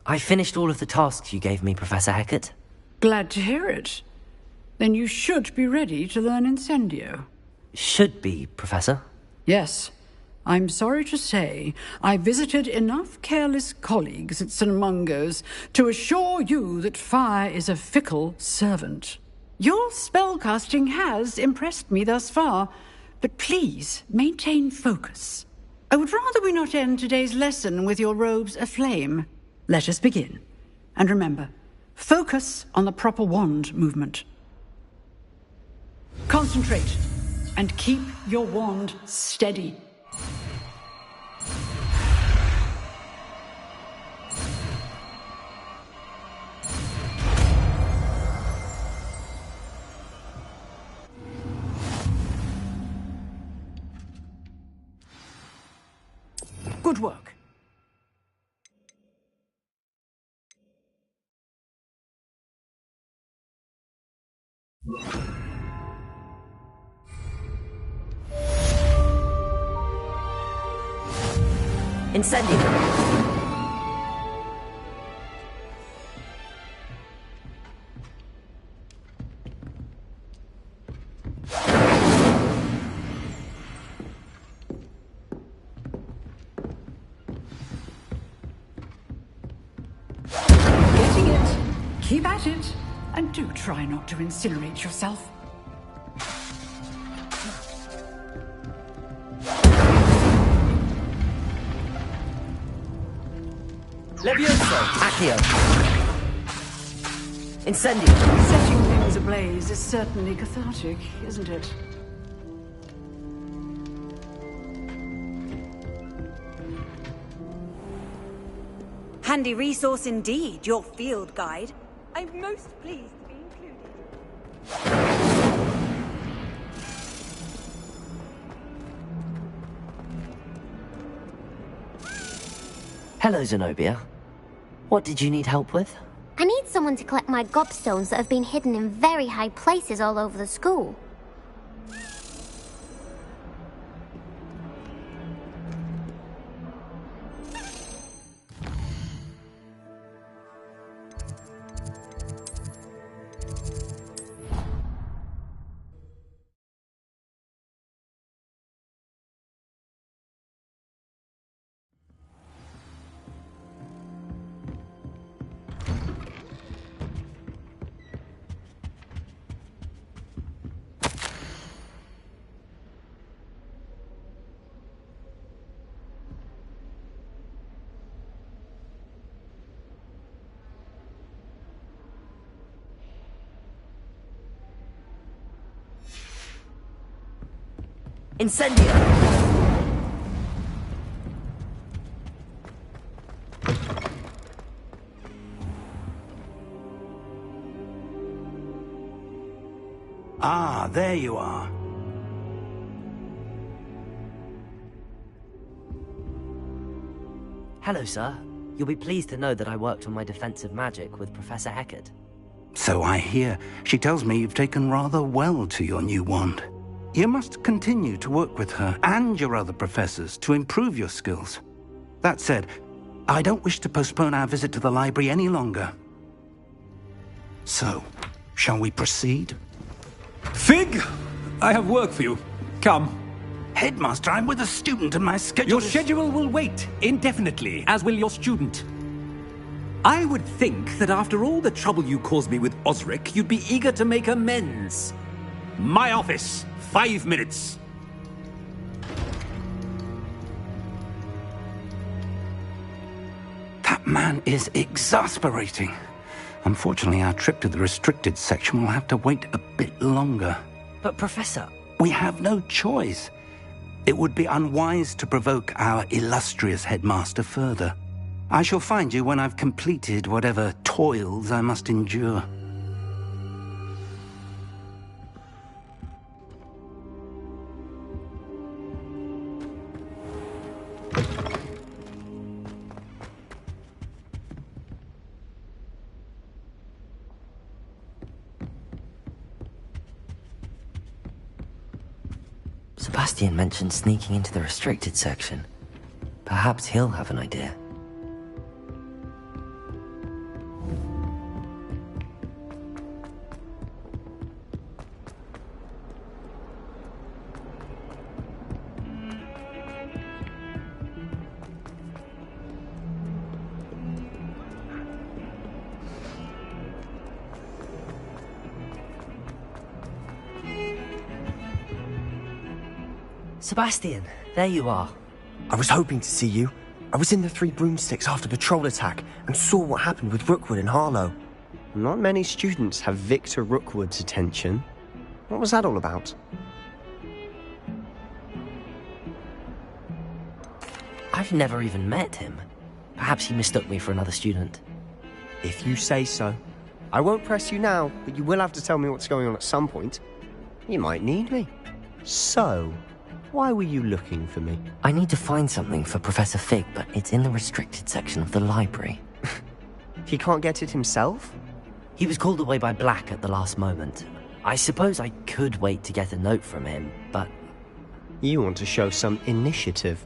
I finished all of the tasks you gave me, Professor Hecat. Glad to hear it. Then you should be ready to learn Incendio. Should be, Professor. Yes. I'm sorry to say, I visited enough careless colleagues at St. Mungo's to assure you that fire is a fickle servant. Your spellcasting has impressed me thus far, but please maintain focus. I would rather we not end today's lesson with your robes aflame. Let us begin. And remember, focus on the proper wand movement. Concentrate, and keep your wand steady. Good work. Incendio. Getting it. Keep at it. And do try not to incinerate yourself. Levioso! Accio! Incendio! Setting things ablaze is certainly cathartic, isn't it? Handy resource indeed, your field guide. I'm most pleased to be included. Hello, Zenobia. What did you need help with? I need someone to collect my gobstones that have been hidden in very high places all over the school. Incendio! Ah, there you are. Hello, sir. You'll be pleased to know that I worked on my defensive magic with Professor Eckert. So I hear. She tells me you've taken rather well to your new wand. You must continue to work with her and your other professors to improve your skills. That said, I don't wish to postpone our visit to the library any longer. So, shall we proceed? Fig! I have work for you. Come. Headmaster, I'm with a student and my schedule Your schedule will wait indefinitely, as will your student. I would think that after all the trouble you caused me with Osric, you'd be eager to make amends. My office. 5 minutes. That man is exasperating. Unfortunately, our trip to the restricted section will have to wait a bit longer. But, Professor... We have no choice. It would be unwise to provoke our illustrious headmaster further. I shall find you when I've completed whatever toils I must endure. Sebastian mentioned sneaking into the restricted section. Perhaps he'll have an idea. Sebastian, there you are. I was hoping to see you. I was in the Three Broomsticks after the troll attack and saw what happened with Rookwood and Harlow. Not many students have Victor Rookwood's attention. What was that all about? I've never even met him. Perhaps he mistook me for another student. If you say so. I won't press you now, but you will have to tell me what's going on at some point. You might need me. So, why were you looking for me? I need to find something for Professor Fig, but it's in the restricted section of the library. He can't get it himself? He was called away by Black at the last moment. I suppose I could wait to get a note from him, but... You want to show some initiative.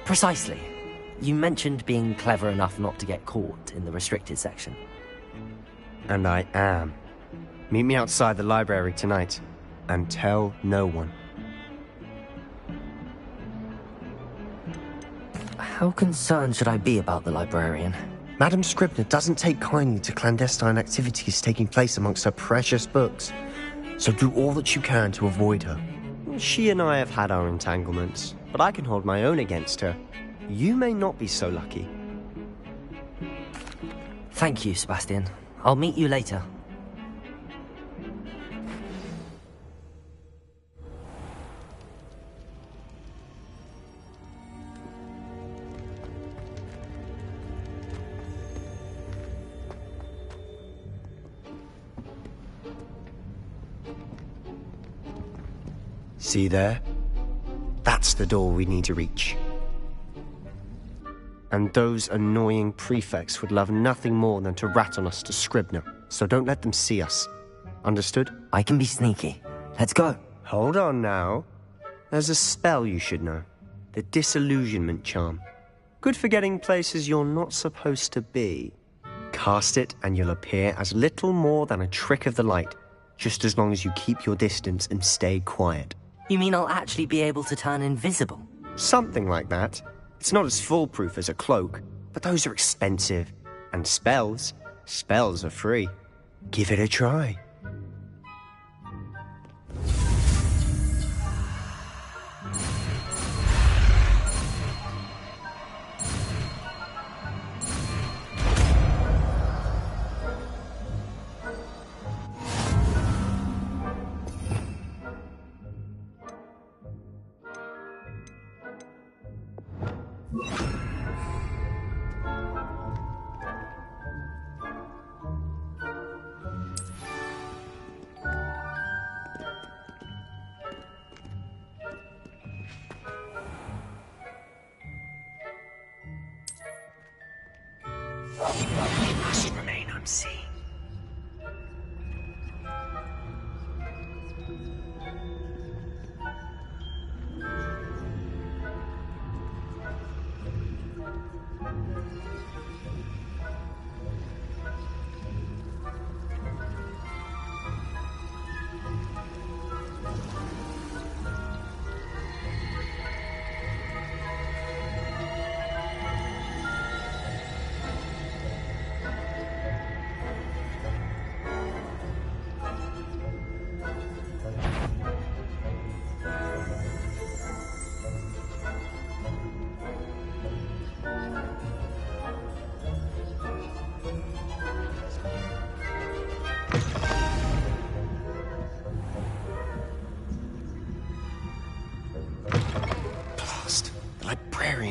Precisely. You mentioned being clever enough not to get caught in the restricted section. And I am. Meet me outside the library tonight, and tell no one. How concerned should I be about the librarian? Madame Scribner doesn't take kindly to clandestine activities taking place amongst her precious books, so do all that you can to avoid her. She and I have had our entanglements, but I can hold my own against her. You may not be so lucky. Thank you, Sebastian. I'll meet you later. See there? That's the door we need to reach. And those annoying prefects would love nothing more than to rat on us to Scribner, so don't let them see us. Understood? I can be sneaky. Let's go. Hold on now. There's a spell you should know. The Disillusionment Charm. Good for getting places you're not supposed to be. Cast it and you'll appear as little more than a trick of the light, just as long as you keep your distance and stay quiet. You mean I'll actually be able to turn invisible? Something like that. It's not as foolproof as a cloak, but those are expensive. And spells are free. Give it a try. Must remain unseen.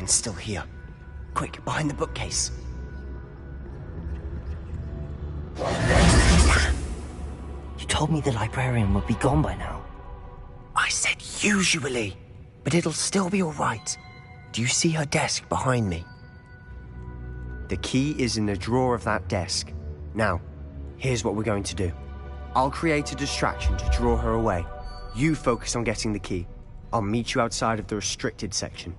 Still here. Quick, behind the bookcase. You told me the librarian would be gone by now. I said usually, but it'll still be all right. Do you see her desk behind me? The key is in the drawer of that desk. Now, here's what we're going to do. I'll create a distraction to draw her away. You focus on getting the key. I'll meet you outside of the restricted section.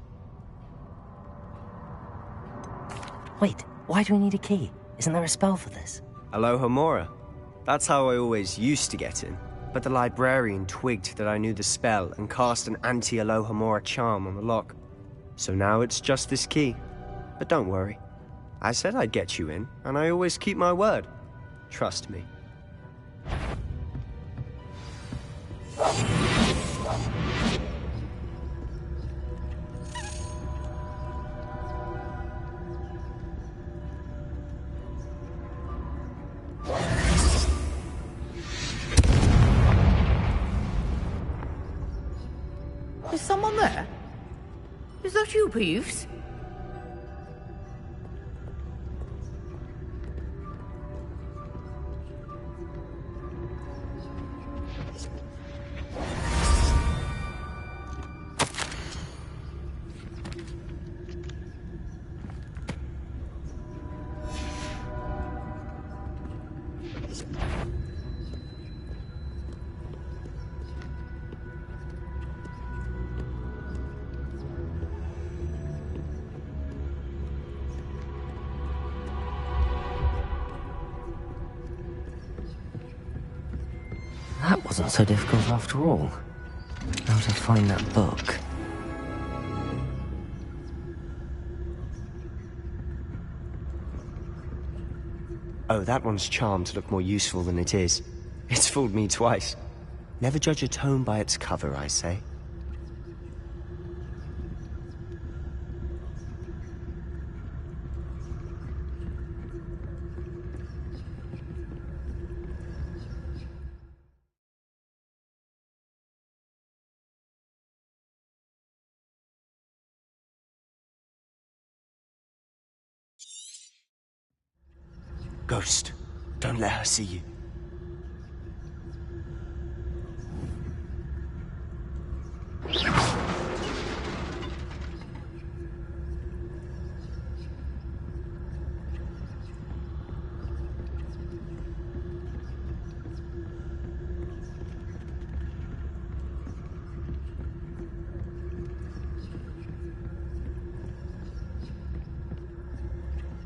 Wait, why do we need a key? Isn't there a spell for this? Alohomora. That's how I always used to get in. But the librarian twigged that I knew the spell and cast an anti-Alohomora charm on the lock. So now it's just this key. But don't worry. I said I'd get you in, and I always keep my word. Trust me. Is someone there? Is that you, Peeves? That wasn't so difficult after all. Now to find that book. Oh, that one's charmed to look more useful than it is. It's fooled me twice. Never judge a tome by its cover, I say. Ghost, don't let her see you.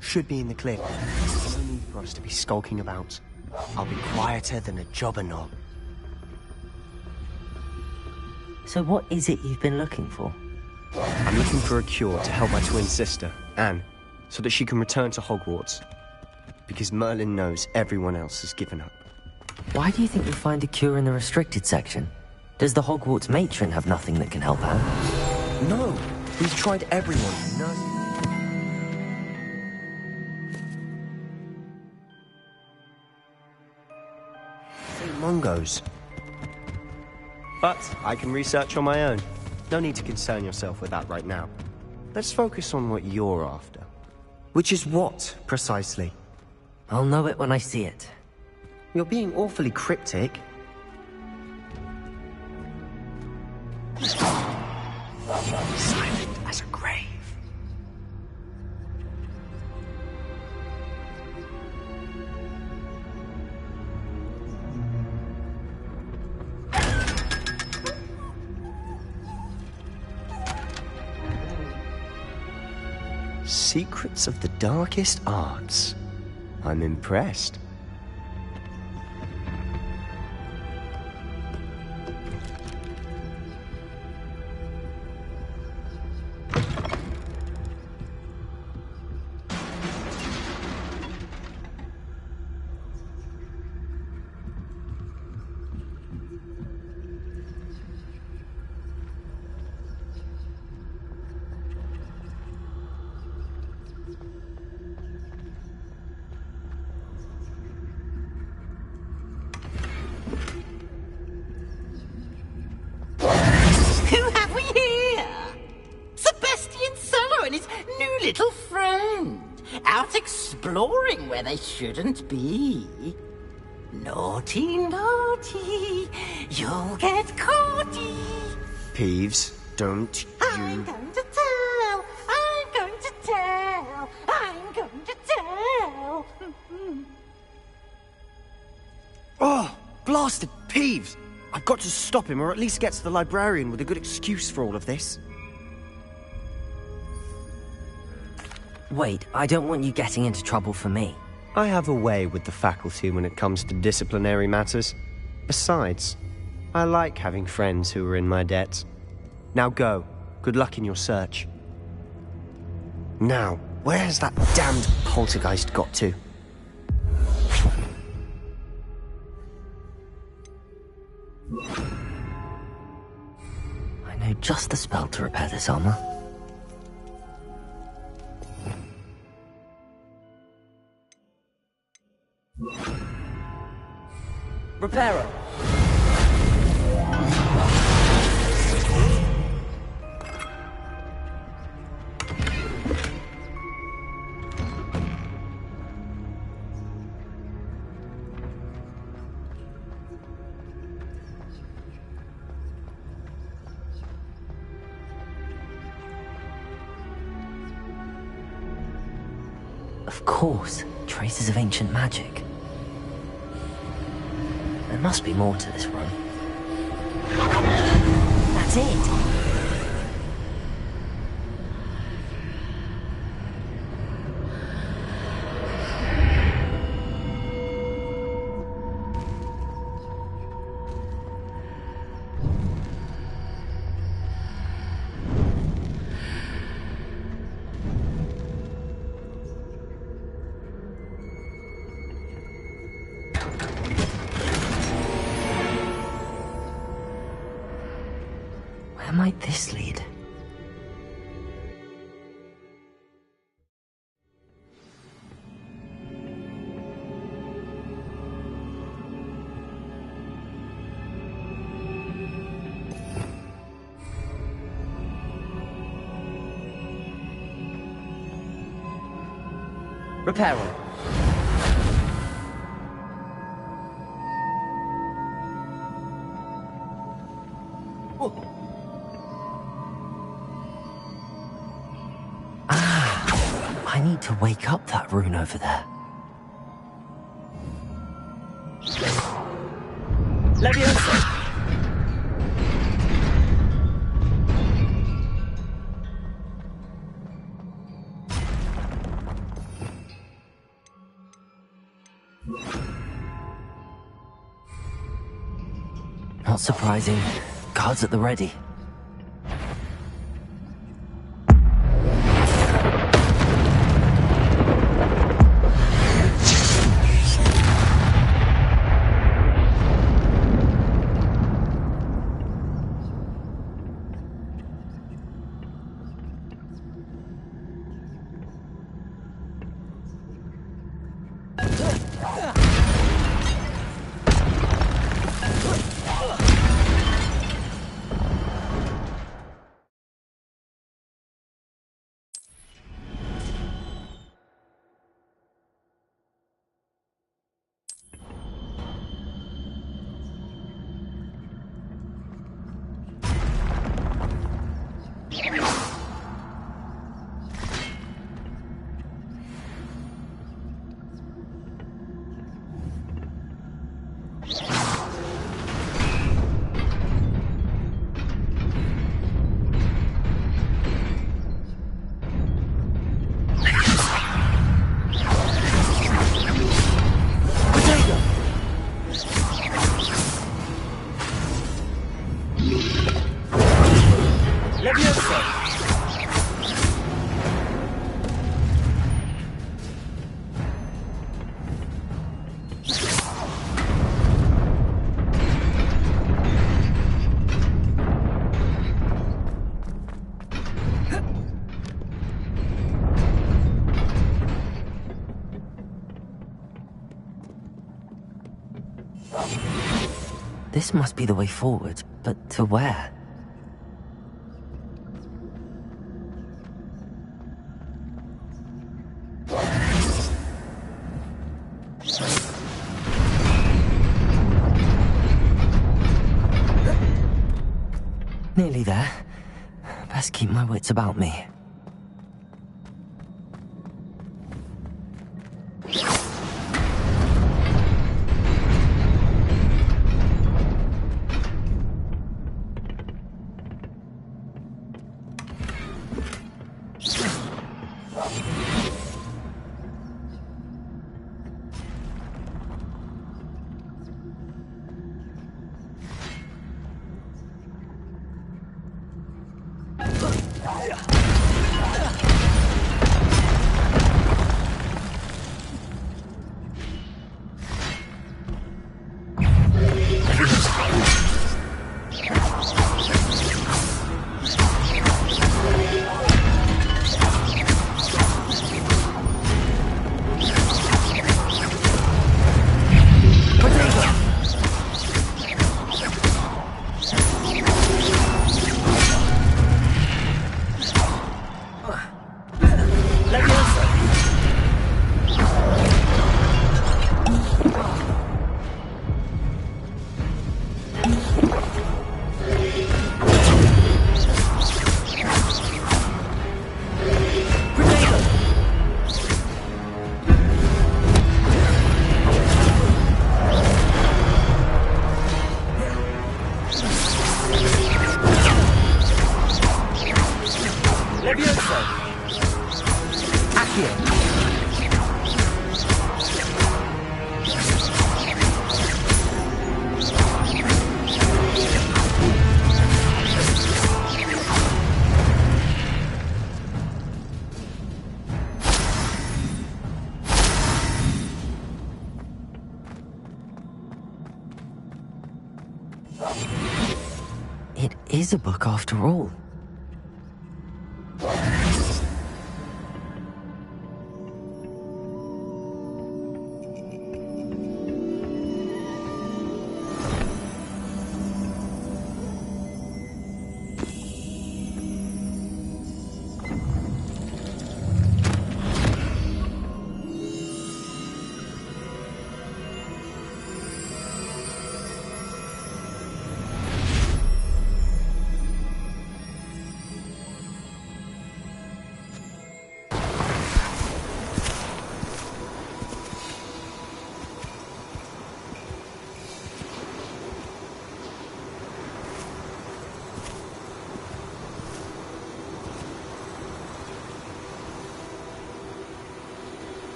Should be in the clear. There's no need for us to be skulking about. I'll be quieter than a jobber knob. So what is it you've been looking for? I'm looking for a cure to help my twin sister, Anne, so that she can return to Hogwarts. Because Merlin knows everyone else has given up. Why do you think you'll find a cure in the restricted section? Does the Hogwarts matron have nothing that can help out? No! We've tried everyone. No. Mongos. But I can research on my own. No need to concern yourself with that right now. Let's focus on what you're after. Which is what, precisely? I'll know it when I see it. You're being awfully cryptic. Silent as a grave. Secrets of the darkest arts. I'm impressed. Exploring where they shouldn't be. Naughty, naughty, you'll get caughty. Peeves, don't you... I'm going to tell, I'm going to tell, I'm going to tell. Oh, blasted Peeves! I've got to stop him, or at least get to the librarian with a good excuse for all of this. Wait, I don't want you getting into trouble for me. I have a way with the faculty when it comes to disciplinary matters. Besides, I like having friends who are in my debt. Now go. Good luck in your search. Now, where has that damned poltergeist got to? I know just the spell to repair this armor. Reparo! Of course, traces of ancient magic. There must be more to this run. That's it! Where might this lead? Reparo. I need to wake up that rune over there. Levioso! Not surprising. Guards at the ready. This must be the way forward, but to where? Nearly there. Best keep my wits about me. Levioso! Accio! It is a book after all.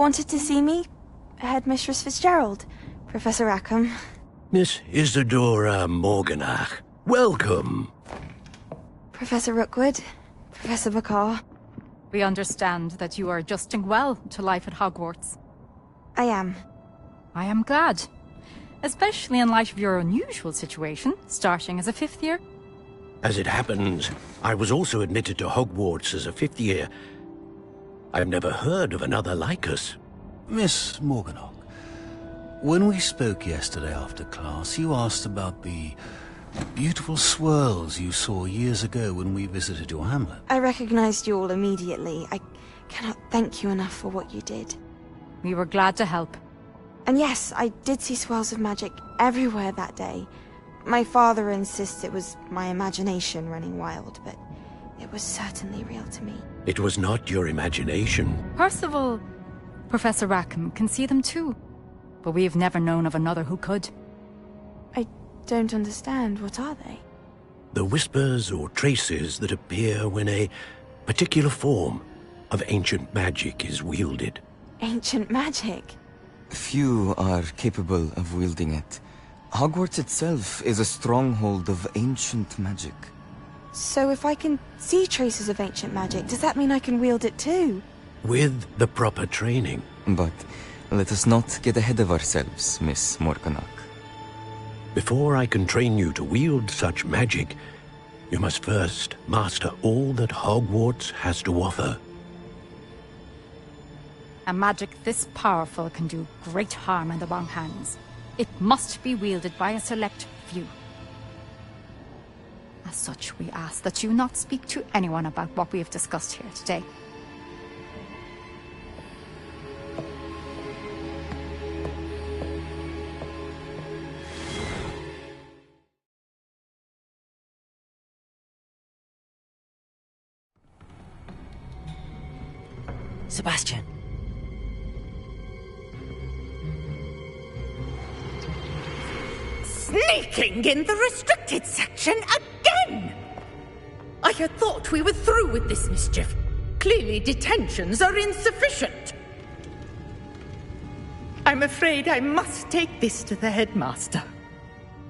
wanted to see me? Headmistress Fitzgerald, Professor Rackham. Miss Isadora Morganach, welcome. Professor Rookwood, Professor Bakar. We understand that you are adjusting well to life at Hogwarts. I am. I am glad. Especially in light of your unusual situation, starting as a 5th year. As it happens, I was also admitted to Hogwarts as a 5th year. I've never heard of another like us. Miss Morganach, when we spoke yesterday after class, you asked about the beautiful swirls you saw years ago when we visited your hamlet. I recognized you all immediately. I cannot thank you enough for what you did. We were glad to help. And yes, I did see swirls of magic everywhere that day. My father insists it was my imagination running wild, but it was certainly real to me. It was not your imagination. Percival, Professor Rackham can see them too. But we have never known of another who could. I don't understand. What are they? The whispers or traces that appear when a particular form of ancient magic is wielded. Ancient magic? Few are capable of wielding it. Hogwarts itself is a stronghold of ancient magic. So if I can see traces of ancient magic, does that mean I can wield it too? With the proper training. But let us not get ahead of ourselves, Miss Morganach. Before I can train you to wield such magic, you must first master all that Hogwarts has to offer. A magic this powerful can do great harm in the wrong hands. It must be wielded by a select few. As such, we ask that you not speak to anyone about what we have discussed here today. Sebastian. Sneaking in the restricted section again! I had thought we were through with this mischief. Clearly detentions are insufficient. I'm afraid I must take this to the headmaster.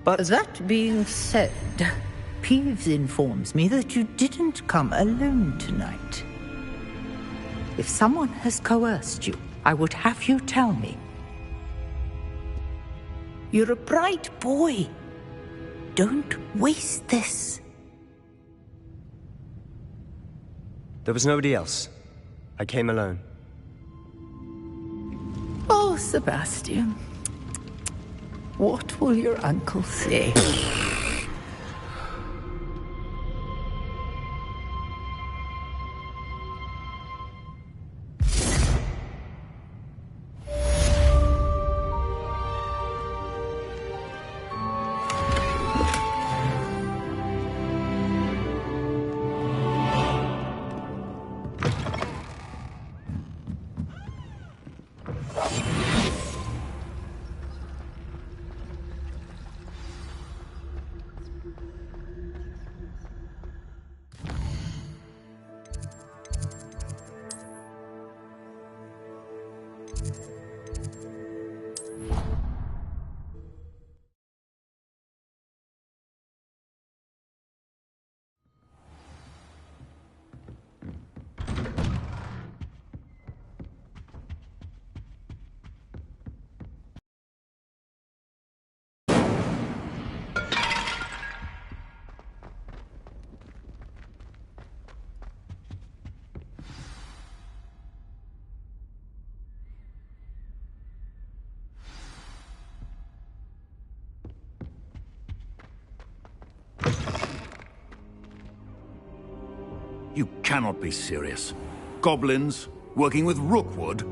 But that being said, Peeves informs me that you didn't come alone tonight. If someone has coerced you, I would have you tell me. You're a bright boy. Don't waste this. There was nobody else. I came alone. Oh, Sebastian. What will your uncle say? You cannot be serious. Goblins working with Rookwood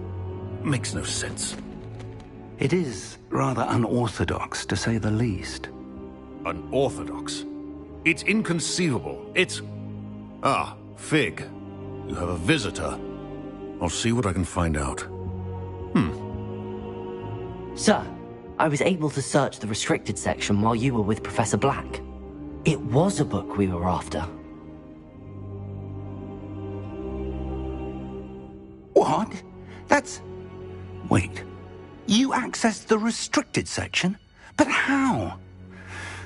makes no sense. It is rather unorthodox, to say the least. Unorthodox? It's inconceivable. It's... Ah, Fig. You have a visitor. I'll see what I can find out. Sir, I was able to search the restricted section while you were with Professor Black. It was a book we were after. What? That's Wait, you accessed the restricted section? But how?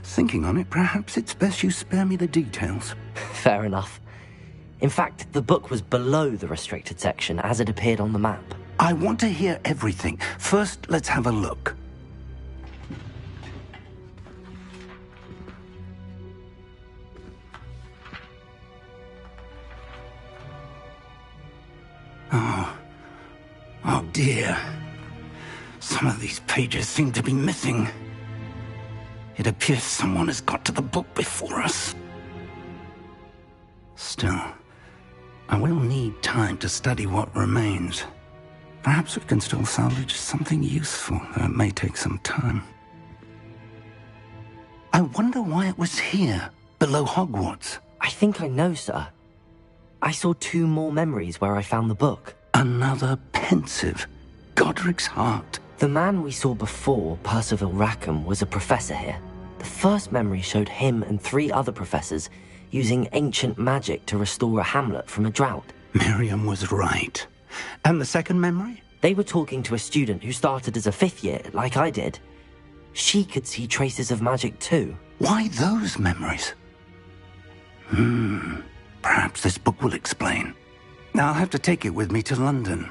Thinking on it, perhaps it's best you spare me the details. Fair enough. In fact, the book was below the restricted section as it appeared on the map. I want to hear everything. First, let's have a look. Oh dear. Some of these pages seem to be missing. It appears someone has got to the book before us. Still, I will need time to study what remains. Perhaps we can still salvage something useful, though it may take some time. I wonder why it was here, below Hogwarts. I think I know, sir. I saw 2 more memories where I found the book. Another pensive. Godric's heart. The man we saw before, Percival Rackham, was a professor here. The first memory showed him and 3 other professors using ancient magic to restore a hamlet from a drought. Miriam was right. And the second memory? They were talking to a student who started as a 5th year, like I did. She could see traces of magic too. Why those memories? Perhaps this book will explain. I'll have to take it with me to London.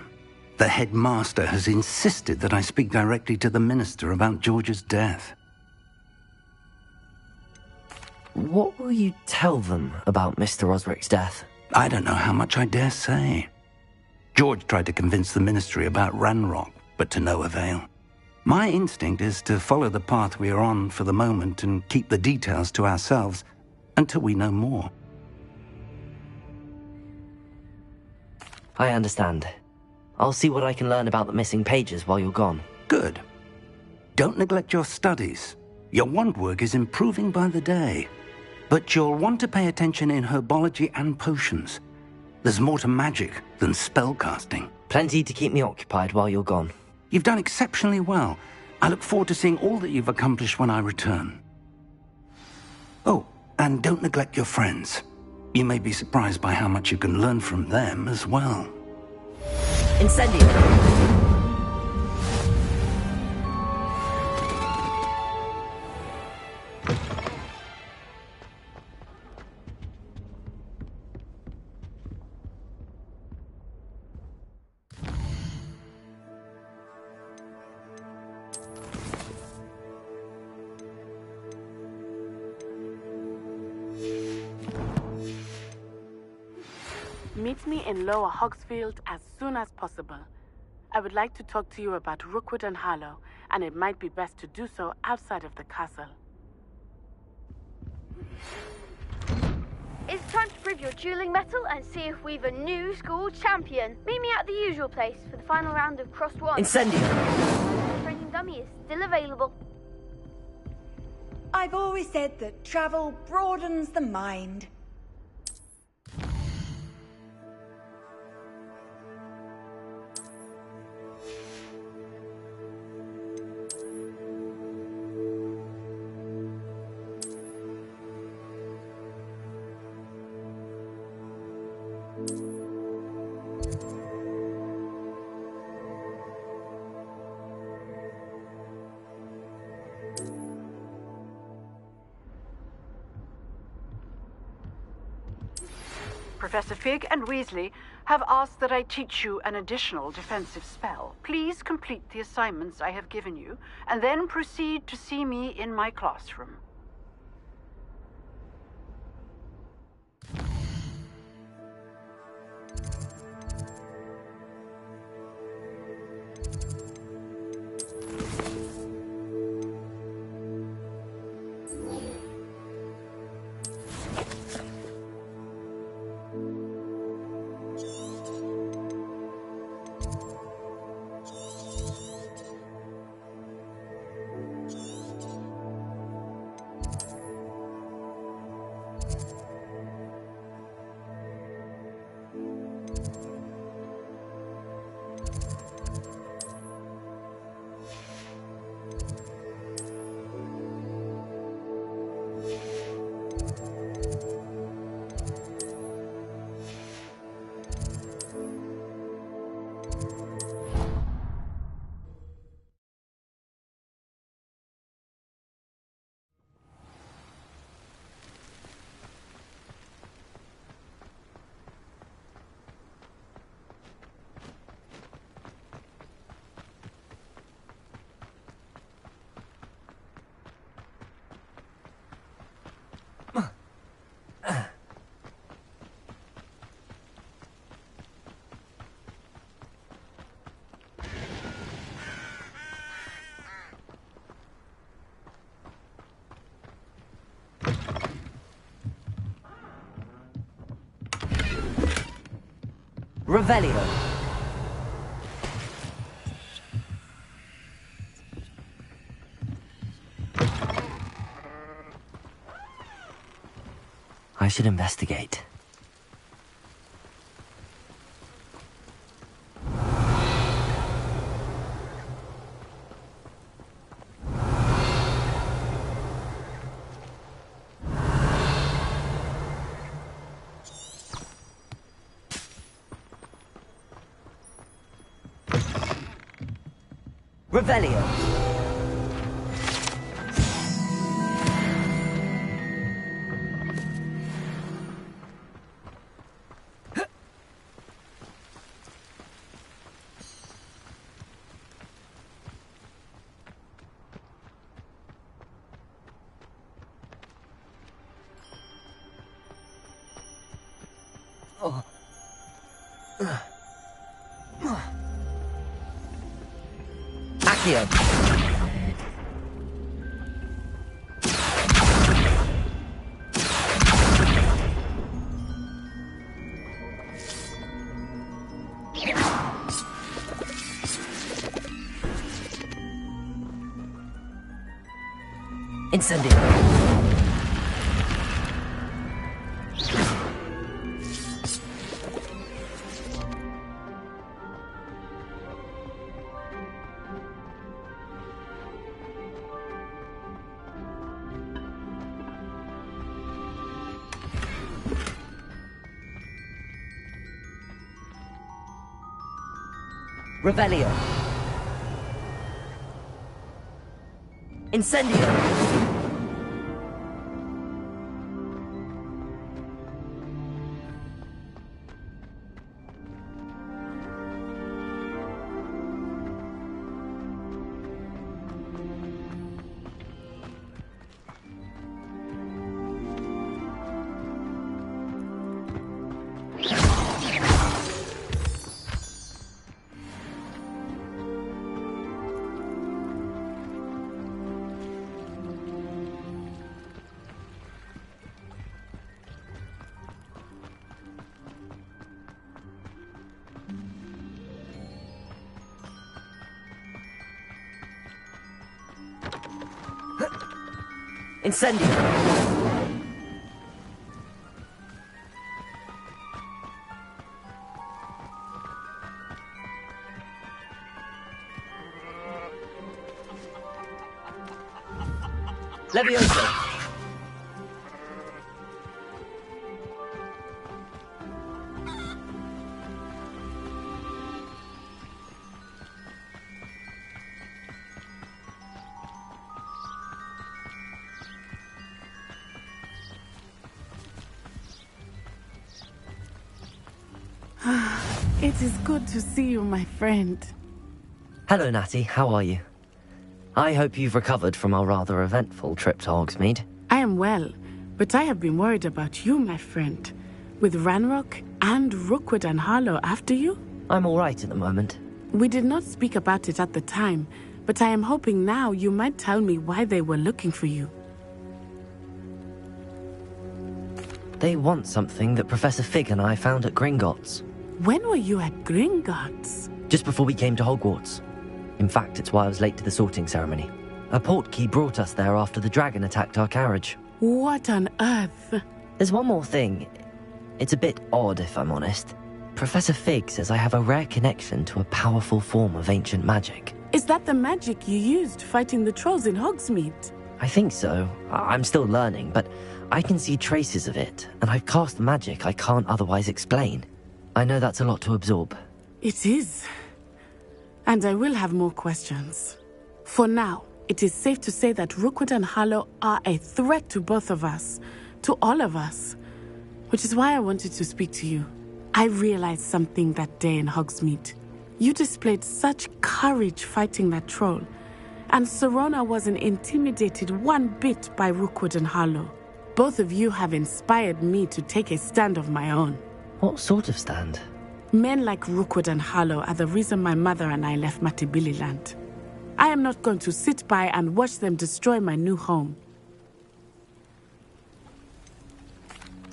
The headmaster has insisted that I speak directly to the minister about George's death. What will you tell them about Mr. Osric's death? I don't know how much I dare say. George tried to convince the ministry about Ranrock, but to no avail. My instinct is to follow the path we are on for the moment and keep the details to ourselves until we know more. I understand. I'll see what I can learn about the missing pages while you're gone. Good. Don't neglect your studies. Your wand work is improving by the day. But you'll want to pay attention in herbology and potions. There's more to magic than spellcasting. Plenty to keep me occupied while you're gone. You've done exceptionally well. I look forward to seeing all that you've accomplished when I return. Oh, and don't neglect your friends. You may be surprised by how much you can learn from them as well. Incendio! Meet me in Lower Hogsmeade as soon as possible. I would like to talk to you about Rookwood and Harlow, and it might be best to do so outside of the castle. It's time to prove your dueling mettle and see if we've a new school champion. Meet me at the usual place for the final round of Crossed Wands. Incendio! Training dummy is still available. I've always said that travel broadens the mind. Professor Fig and Weasley have asked that I teach you an additional defensive spell. Please complete the assignments I have given you, and then proceed to see me in my classroom. Revelio. I should investigate. Revelio. Accio. Incendio. Revelio. Incendio. Incendio. Levioso. It is good to see you, my friend. Hello, Natty. How are you? I hope you've recovered from our rather eventful trip to Hogsmeade. I am well, but I have been worried about you, my friend. With Ranrock and Rookwood and Harlow after you? I'm all right at the moment. We did not speak about it at the time, but I am hoping now you might tell me why they were looking for you. They want something that Professor Fig and I found at Gringotts. When were you at Gringotts? Just before we came to Hogwarts. In fact, it's why I was late to the sorting ceremony. A portkey brought us there after the dragon attacked our carriage. What on earth? There's one more thing. It's a bit odd, if I'm honest. Professor Fig says I have a rare connection to a powerful form of ancient magic. Is that the magic you used fighting the trolls in Hogsmeade? I think so. I'm still learning, but I can see traces of it, and I've cast magic I can't otherwise explain. I know that's a lot to absorb. It is. And I will have more questions. For now, it is safe to say that Rookwood and Harlow are a threat to both of us. To all of us. Which is why I wanted to speak to you. I realized something that day in Hogsmeade. You displayed such courage fighting that troll. And Serona wasn't intimidated one bit by Rookwood and Harlow. Both of you have inspired me to take a stand of my own. What sort of stand? Men like Rookwood and Harlow are the reason my mother and I left Matibili land. I am not going to sit by and watch them destroy my new home.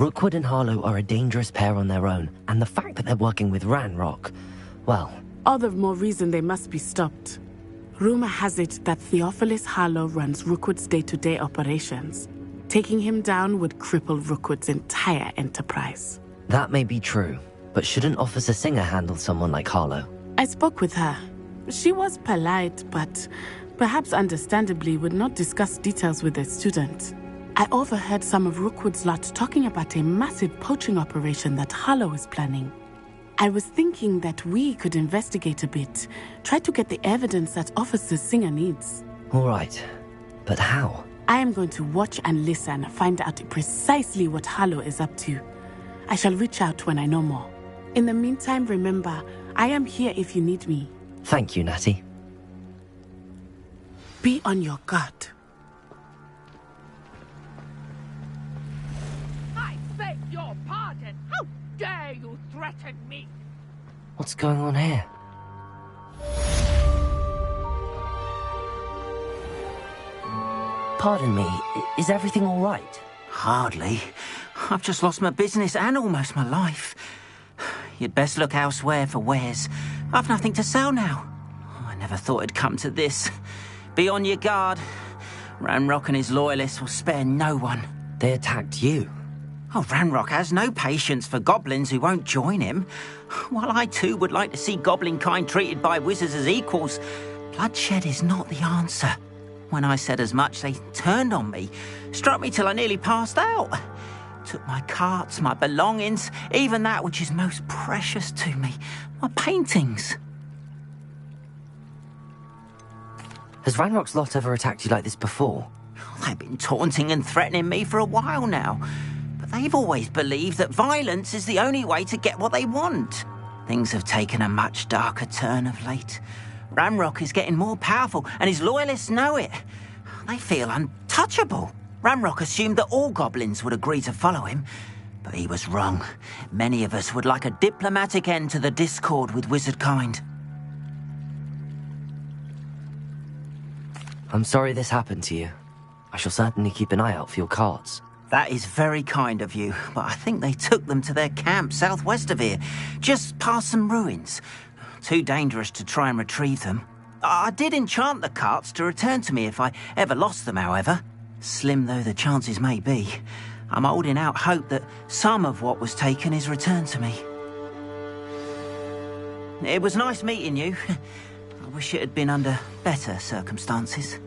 Rookwood and Harlow are a dangerous pair on their own, and the fact that they're working with Ranrock, well... All the more reason they must be stopped. Rumor has it that Theophilus Harlow runs Rookwood's day-to-day operations. Taking him down would cripple Rookwood's entire enterprise. That may be true, but shouldn't Officer Singer handle someone like Harlow? I spoke with her. She was polite, but perhaps understandably would not discuss details with a student. I overheard some of Rookwood's lot talking about a massive poaching operation that Harlow is planning. I was thinking that we could investigate a bit, try to get the evidence that Officer Singer needs. All right, but how? I am going to watch and listen, find out precisely what Harlow is up to. I shall reach out when I know more. In the meantime, remember, I am here if you need me. Thank you, Natty. Be on your guard. I beg your pardon. How dare you threaten me? What's going on here? Pardon me, is everything all right? Hardly. I've just lost my business and almost my life. You'd best look elsewhere for wares. I've nothing to sell now. I never thought it'd come to this. Be on your guard. Ranrock and his loyalists will spare no one. They attacked you? Oh, Ranrock has no patience for goblins who won't join him. While I too would like to see goblin kind treated by wizards as equals, bloodshed is not the answer. When I said as much, they turned on me, struck me till I nearly passed out. Took my carts, my belongings, even that which is most precious to me, my paintings. Has Ranrock's lot ever attacked you like this before? They've been taunting and threatening me for a while now, but they've always believed that violence is the only way to get what they want. Things have taken a much darker turn of late. Ranrock is getting more powerful, and his loyalists know it. They feel untouchable. Ranrock assumed that all goblins would agree to follow him, but he was wrong. Many of us would like a diplomatic end to the discord with wizard kind. I'm sorry this happened to you. I shall certainly keep an eye out for your carts. That is very kind of you, but I think they took them to their camp southwest of here, just past some ruins. Too dangerous to try and retrieve them. I did enchant the carts to return to me if I ever lost them, however. Slim though the chances may be, I'm holding out hope that some of what was taken is returned to me. It was nice meeting you. I wish it had been under better circumstances.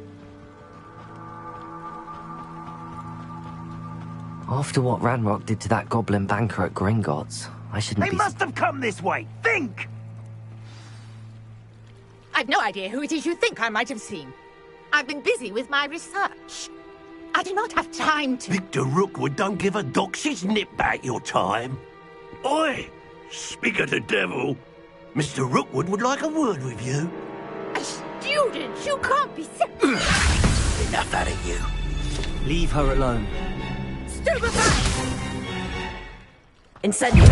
After what Ranrock did to that goblin banker at Gringotts, I shouldn't be... They must have come this way! Think! I've no idea who it is you think I might have seen. I've been busy with my research. I do not have time to... Victor Rookwood don't give a doxy's nip back your time. Oi! Speak of the devil. Mr. Rookwood would like a word with you. A student? You can't be sick. Enough out of you. Leave her alone. Stupefy! Incendio!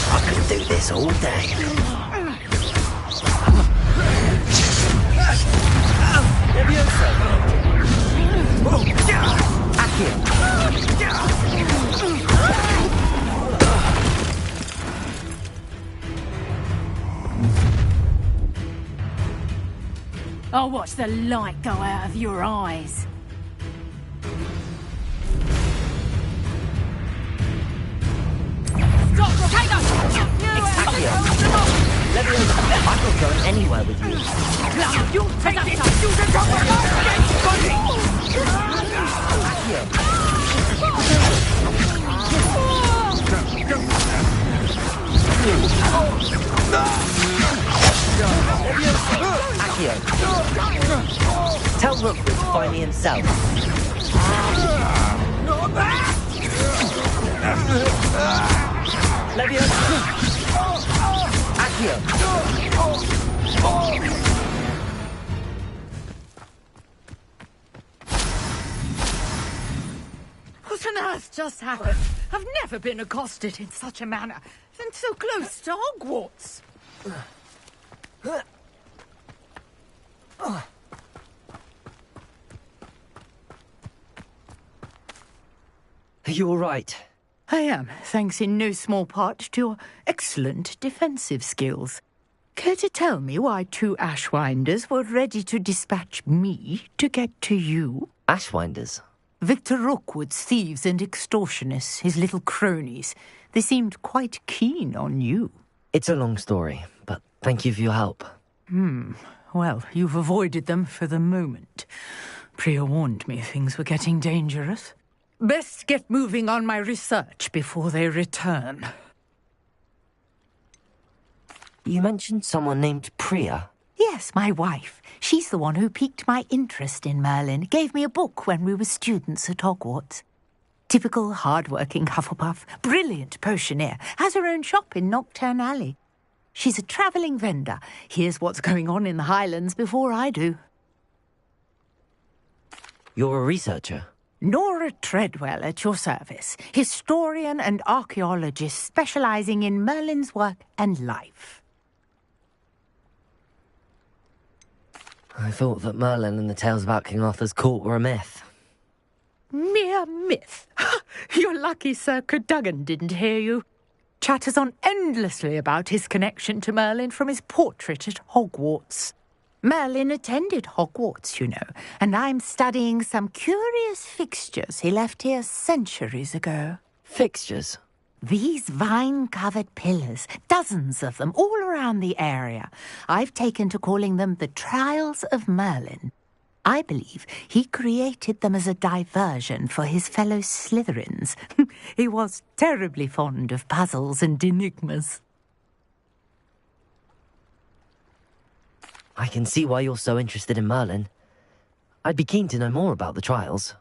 I could do this all day. Levioso! Accio! I'll watch the light go out of your eyes. Stop, Protego! Levioso, I'm not going anywhere with you. You'll take this student off my Accio! Tell Rookwood to find me himself. Levioso! Accio! What on earth just happened? I've never been accosted in such a manner, and so close to Hogwarts. Are you all right? I am, thanks in no small part to your excellent defensive skills. Care to tell me why 2 Ashwinders were ready to dispatch me to get to you? Ashwinders? Victor Rookwood's thieves and extortionists, his little cronies. They seemed quite keen on you. It's a long story, but thank you for your help. Well, you've avoided them for the moment. Priya warned me things were getting dangerous. Best get moving on my research before they return. You mentioned someone named Priya. Yes, my wife. She's the one who piqued my interest in Merlin. Gave me a book when we were students at Hogwarts. Typical hard-working Hufflepuff, brilliant potioneer, has her own shop in Nocturne Alley. She's a travelling vendor. Hears what's going on in the Highlands before I do. You're a researcher? Nora Treadwell at your service. Historian and archaeologist specialising in Merlin's work and life. I thought that Merlin and the tales about King Arthur's court were a myth. Mere myth. You're lucky Sir Cadogan didn't hear you. Chatters on endlessly about his connection to Merlin from his portrait at Hogwarts. Merlin attended Hogwarts, you know, and I'm studying some curious fixtures he left here centuries ago. Fixtures? These vine-covered pillars, dozens of them, all around the area. I've taken to calling them the Trials of Merlin. I believe he created them as a diversion for his fellow Slytherins. He was terribly fond of puzzles and enigmas. I can see why you're so interested in Merlin. I'd be keen to know more about the trials.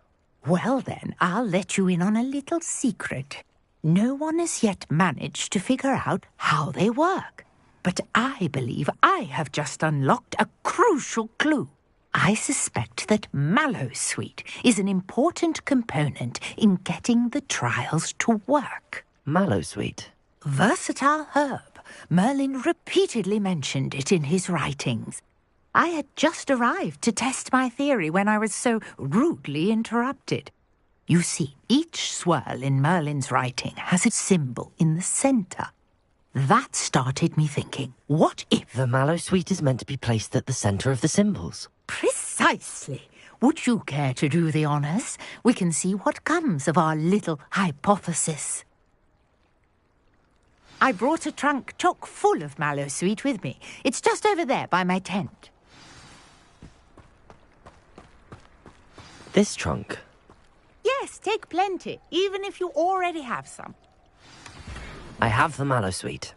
Well then, I'll let you in on a little secret. No one has yet managed to figure out how they work. But I believe I have just unlocked a crucial clue. I suspect that Mallowsweet is an important component in getting the trials to work. Mallowsweet? Versatile herb. Merlin repeatedly mentioned it in his writings. I had just arrived to test my theory when I was so rudely interrupted. You see, each swirl in Merlin's writing has a symbol in the centre. That started me thinking, what if... The Mallowsweet is meant to be placed at the centre of the symbols. Precisely. Would you care to do the honours? We can see what comes of our little hypothesis. I brought a trunk chock full of Mallowsweet with me. It's just over there by my tent. This trunk? Yes, take plenty, even if you already have some. I have the Mallowsweet.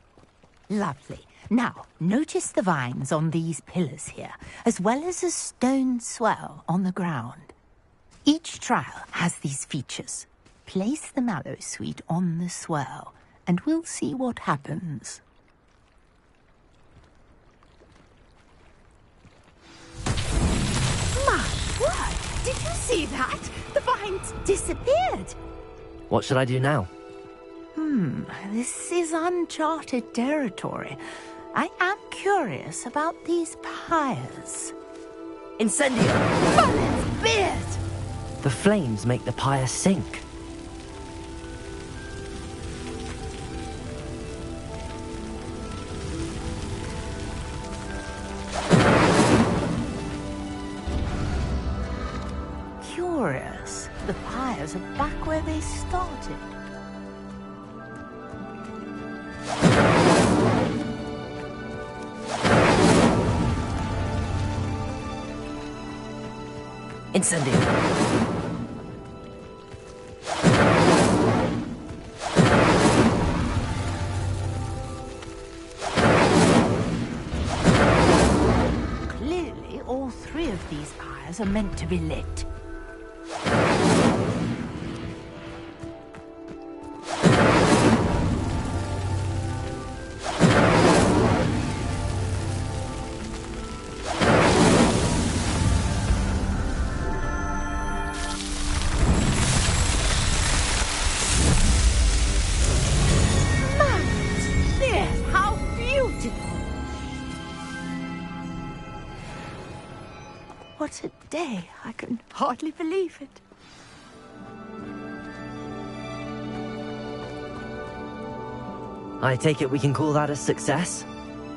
Lovely. Now, notice the vines on these pillars here, as well as a stone swirl on the ground. Each trial has these features. Place the Mallowsweet on the swirl, and we'll see what happens. My word! Did you see that? The vines disappeared. What should I do now? This is uncharted territory. I am curious about these pyres. Incendio! Merlin's beard! The flames make the pyre sink. Curious. The pyres are back where they started. Incendio! Clearly, all three of these pyres are meant to be lit. What a day. I can hardly believe it. I take it we can call that a success?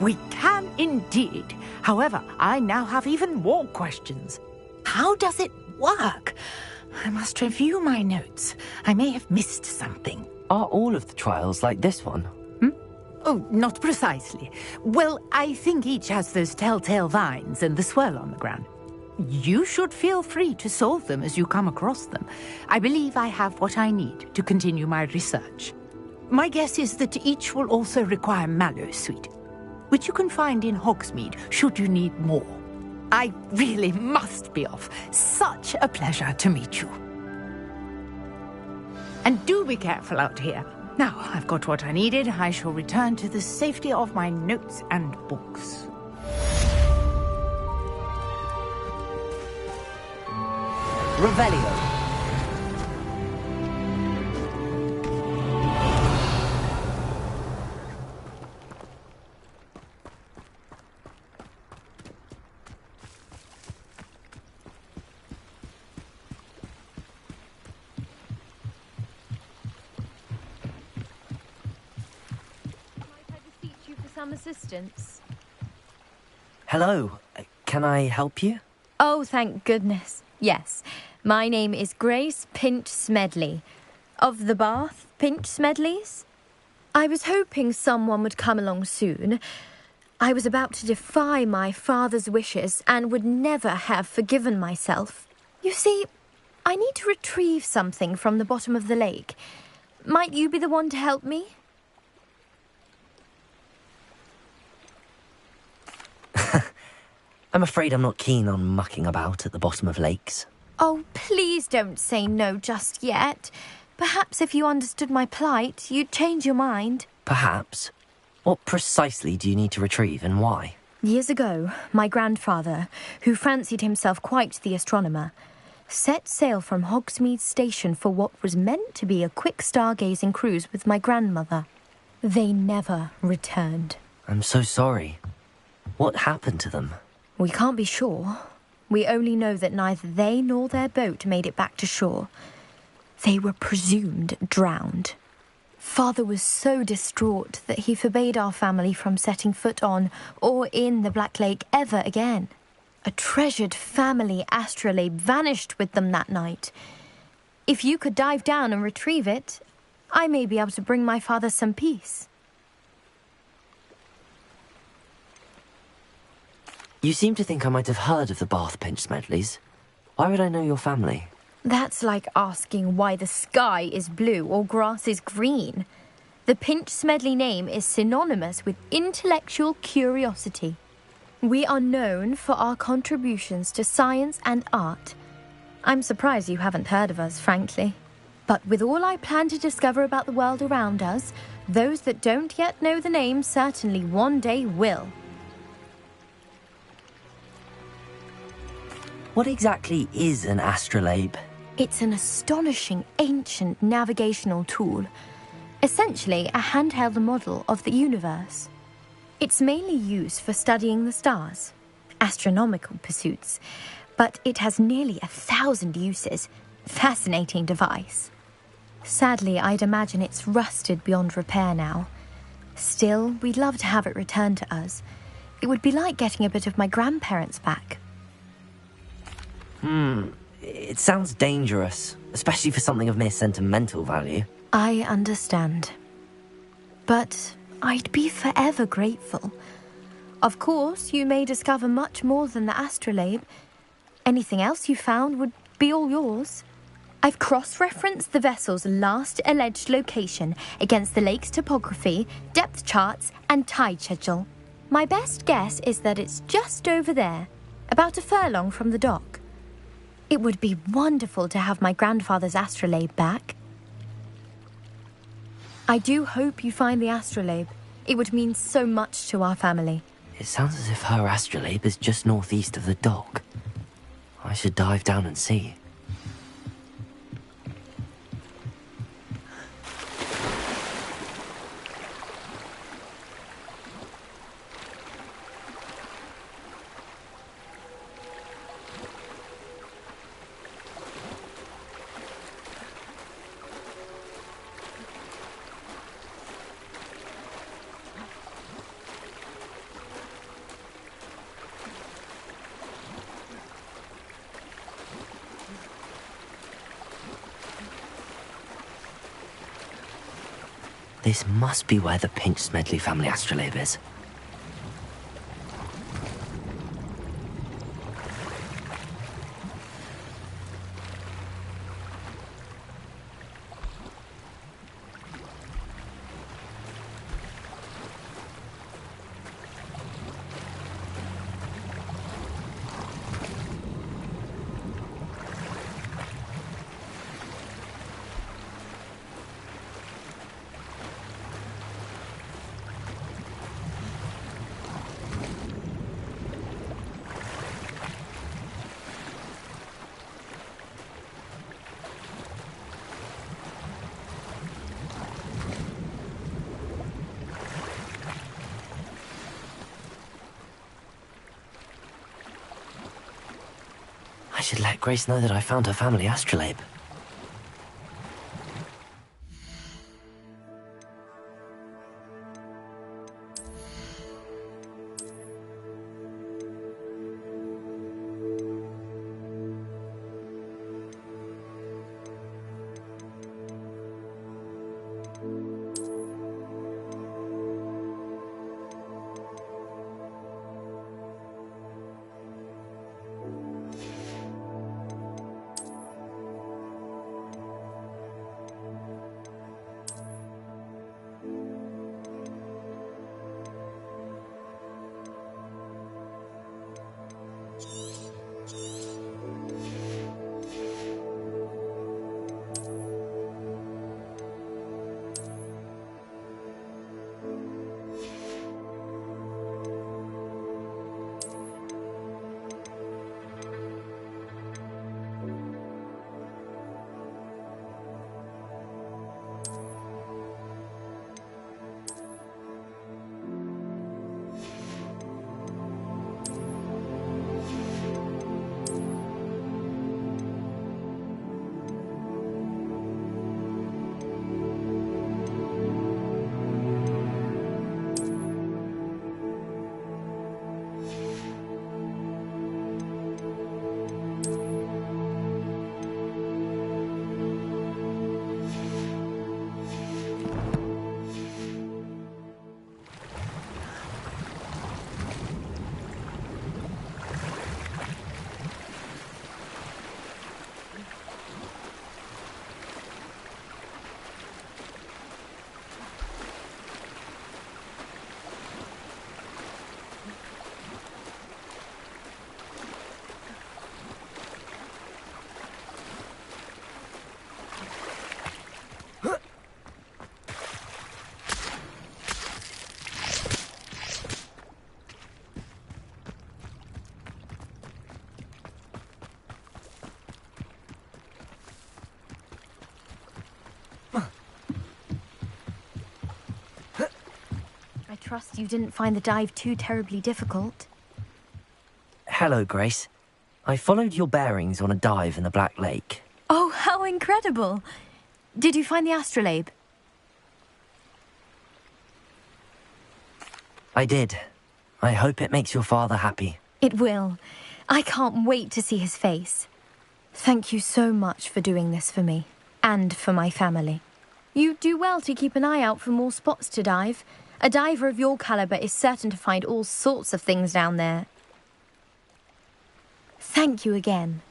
We can indeed. However, I now have even more questions. How does it work? I must review my notes. I may have missed something. Are all of the trials like this one? Oh, not precisely. Well, I think each has those telltale vines and the swirl on the ground. You should feel free to solve them as you come across them. I believe I have what I need to continue my research. My guess is that each will also require Mallowsweet, which you can find in Hogsmeade should you need more. I really must be off. Such a pleasure to meet you. And do be careful out here. Now I've got what I needed, I shall return to the safety of my notes and books. Revelio. Some assistance. Hello. Can I help you? Oh, thank goodness. Yes. My name is Grace Pinch Smedley. Of the Bath Pinch Smedleys. I was hoping someone would come along soon. I was about to defy my father's wishes and would never have forgiven myself. You see, I need to retrieve something from the bottom of the lake. Might you be the one to help me? I'm afraid I'm not keen on mucking about at the bottom of lakes. Oh, please don't say no just yet. Perhaps if you understood my plight, you'd change your mind. Perhaps. What precisely do you need to retrieve and why? Years ago, my grandfather, who fancied himself quite the astronomer, set sail from Hogsmeade Station for what was meant to be a quick stargazing cruise with my grandmother. They never returned. I'm so sorry. What happened to them? We can't be sure. We only know that neither they nor their boat made it back to shore. They were presumed drowned. Father was so distraught that he forbade our family from setting foot on or in the Black Lake ever again. A treasured family astrolabe vanished with them that night. If you could dive down and retrieve it, I may be able to bring my father some peace. You seem to think I might have heard of the Bath Pinch Smedleys. Why would I know your family? That's like asking why the sky is blue or grass is green. The Pinch Smedley name is synonymous with intellectual curiosity. We are known for our contributions to science and art. I'm surprised you haven't heard of us, frankly. But with all I plan to discover about the world around us, those that don't yet know the name certainly one day will. What exactly is an astrolabe? It's an astonishing ancient navigational tool. Essentially a handheld model of the universe. It's mainly used for studying the stars, astronomical pursuits, but it has nearly 1,000 uses. Fascinating device. Sadly, I'd imagine it's rusted beyond repair now. Still, we'd love to have it returned to us. It would be like getting a bit of my grandparents back. It sounds dangerous, especially for something of mere sentimental value. I understand. But I'd be forever grateful. Of course, you may discover much more than the astrolabe. Anything else you found would be all yours. I've cross-referenced the vessel's last alleged location against the lake's topography, depth charts, and tide schedule. My best guess is that it's just over there, about a furlong from the dock. It would be wonderful to have my grandfather's astrolabe back. I do hope you find the astrolabe. It would mean so much to our family. It sounds as if her astrolabe is just northeast of the dock. I should dive down and see. This must be where the Pinch Smedley family astrolabe is. I should let Grace know that I found her family astrolabe. I trust you didn't find the dive too terribly difficult. Hello, Grace. I followed your bearings on a dive in the Black Lake. Oh, how incredible! Did you find the astrolabe? I did. I hope it makes your father happy. It will. I can't wait to see his face. Thank you so much for doing this for me, and for my family. You do well to keep an eye out for more spots to dive. A diver of your caliber is certain to find all sorts of things down there. Thank you again,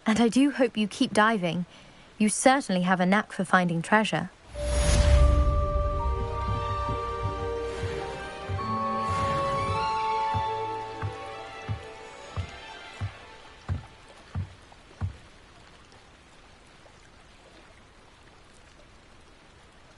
and I do hope you keep diving. You certainly have a knack for finding treasure.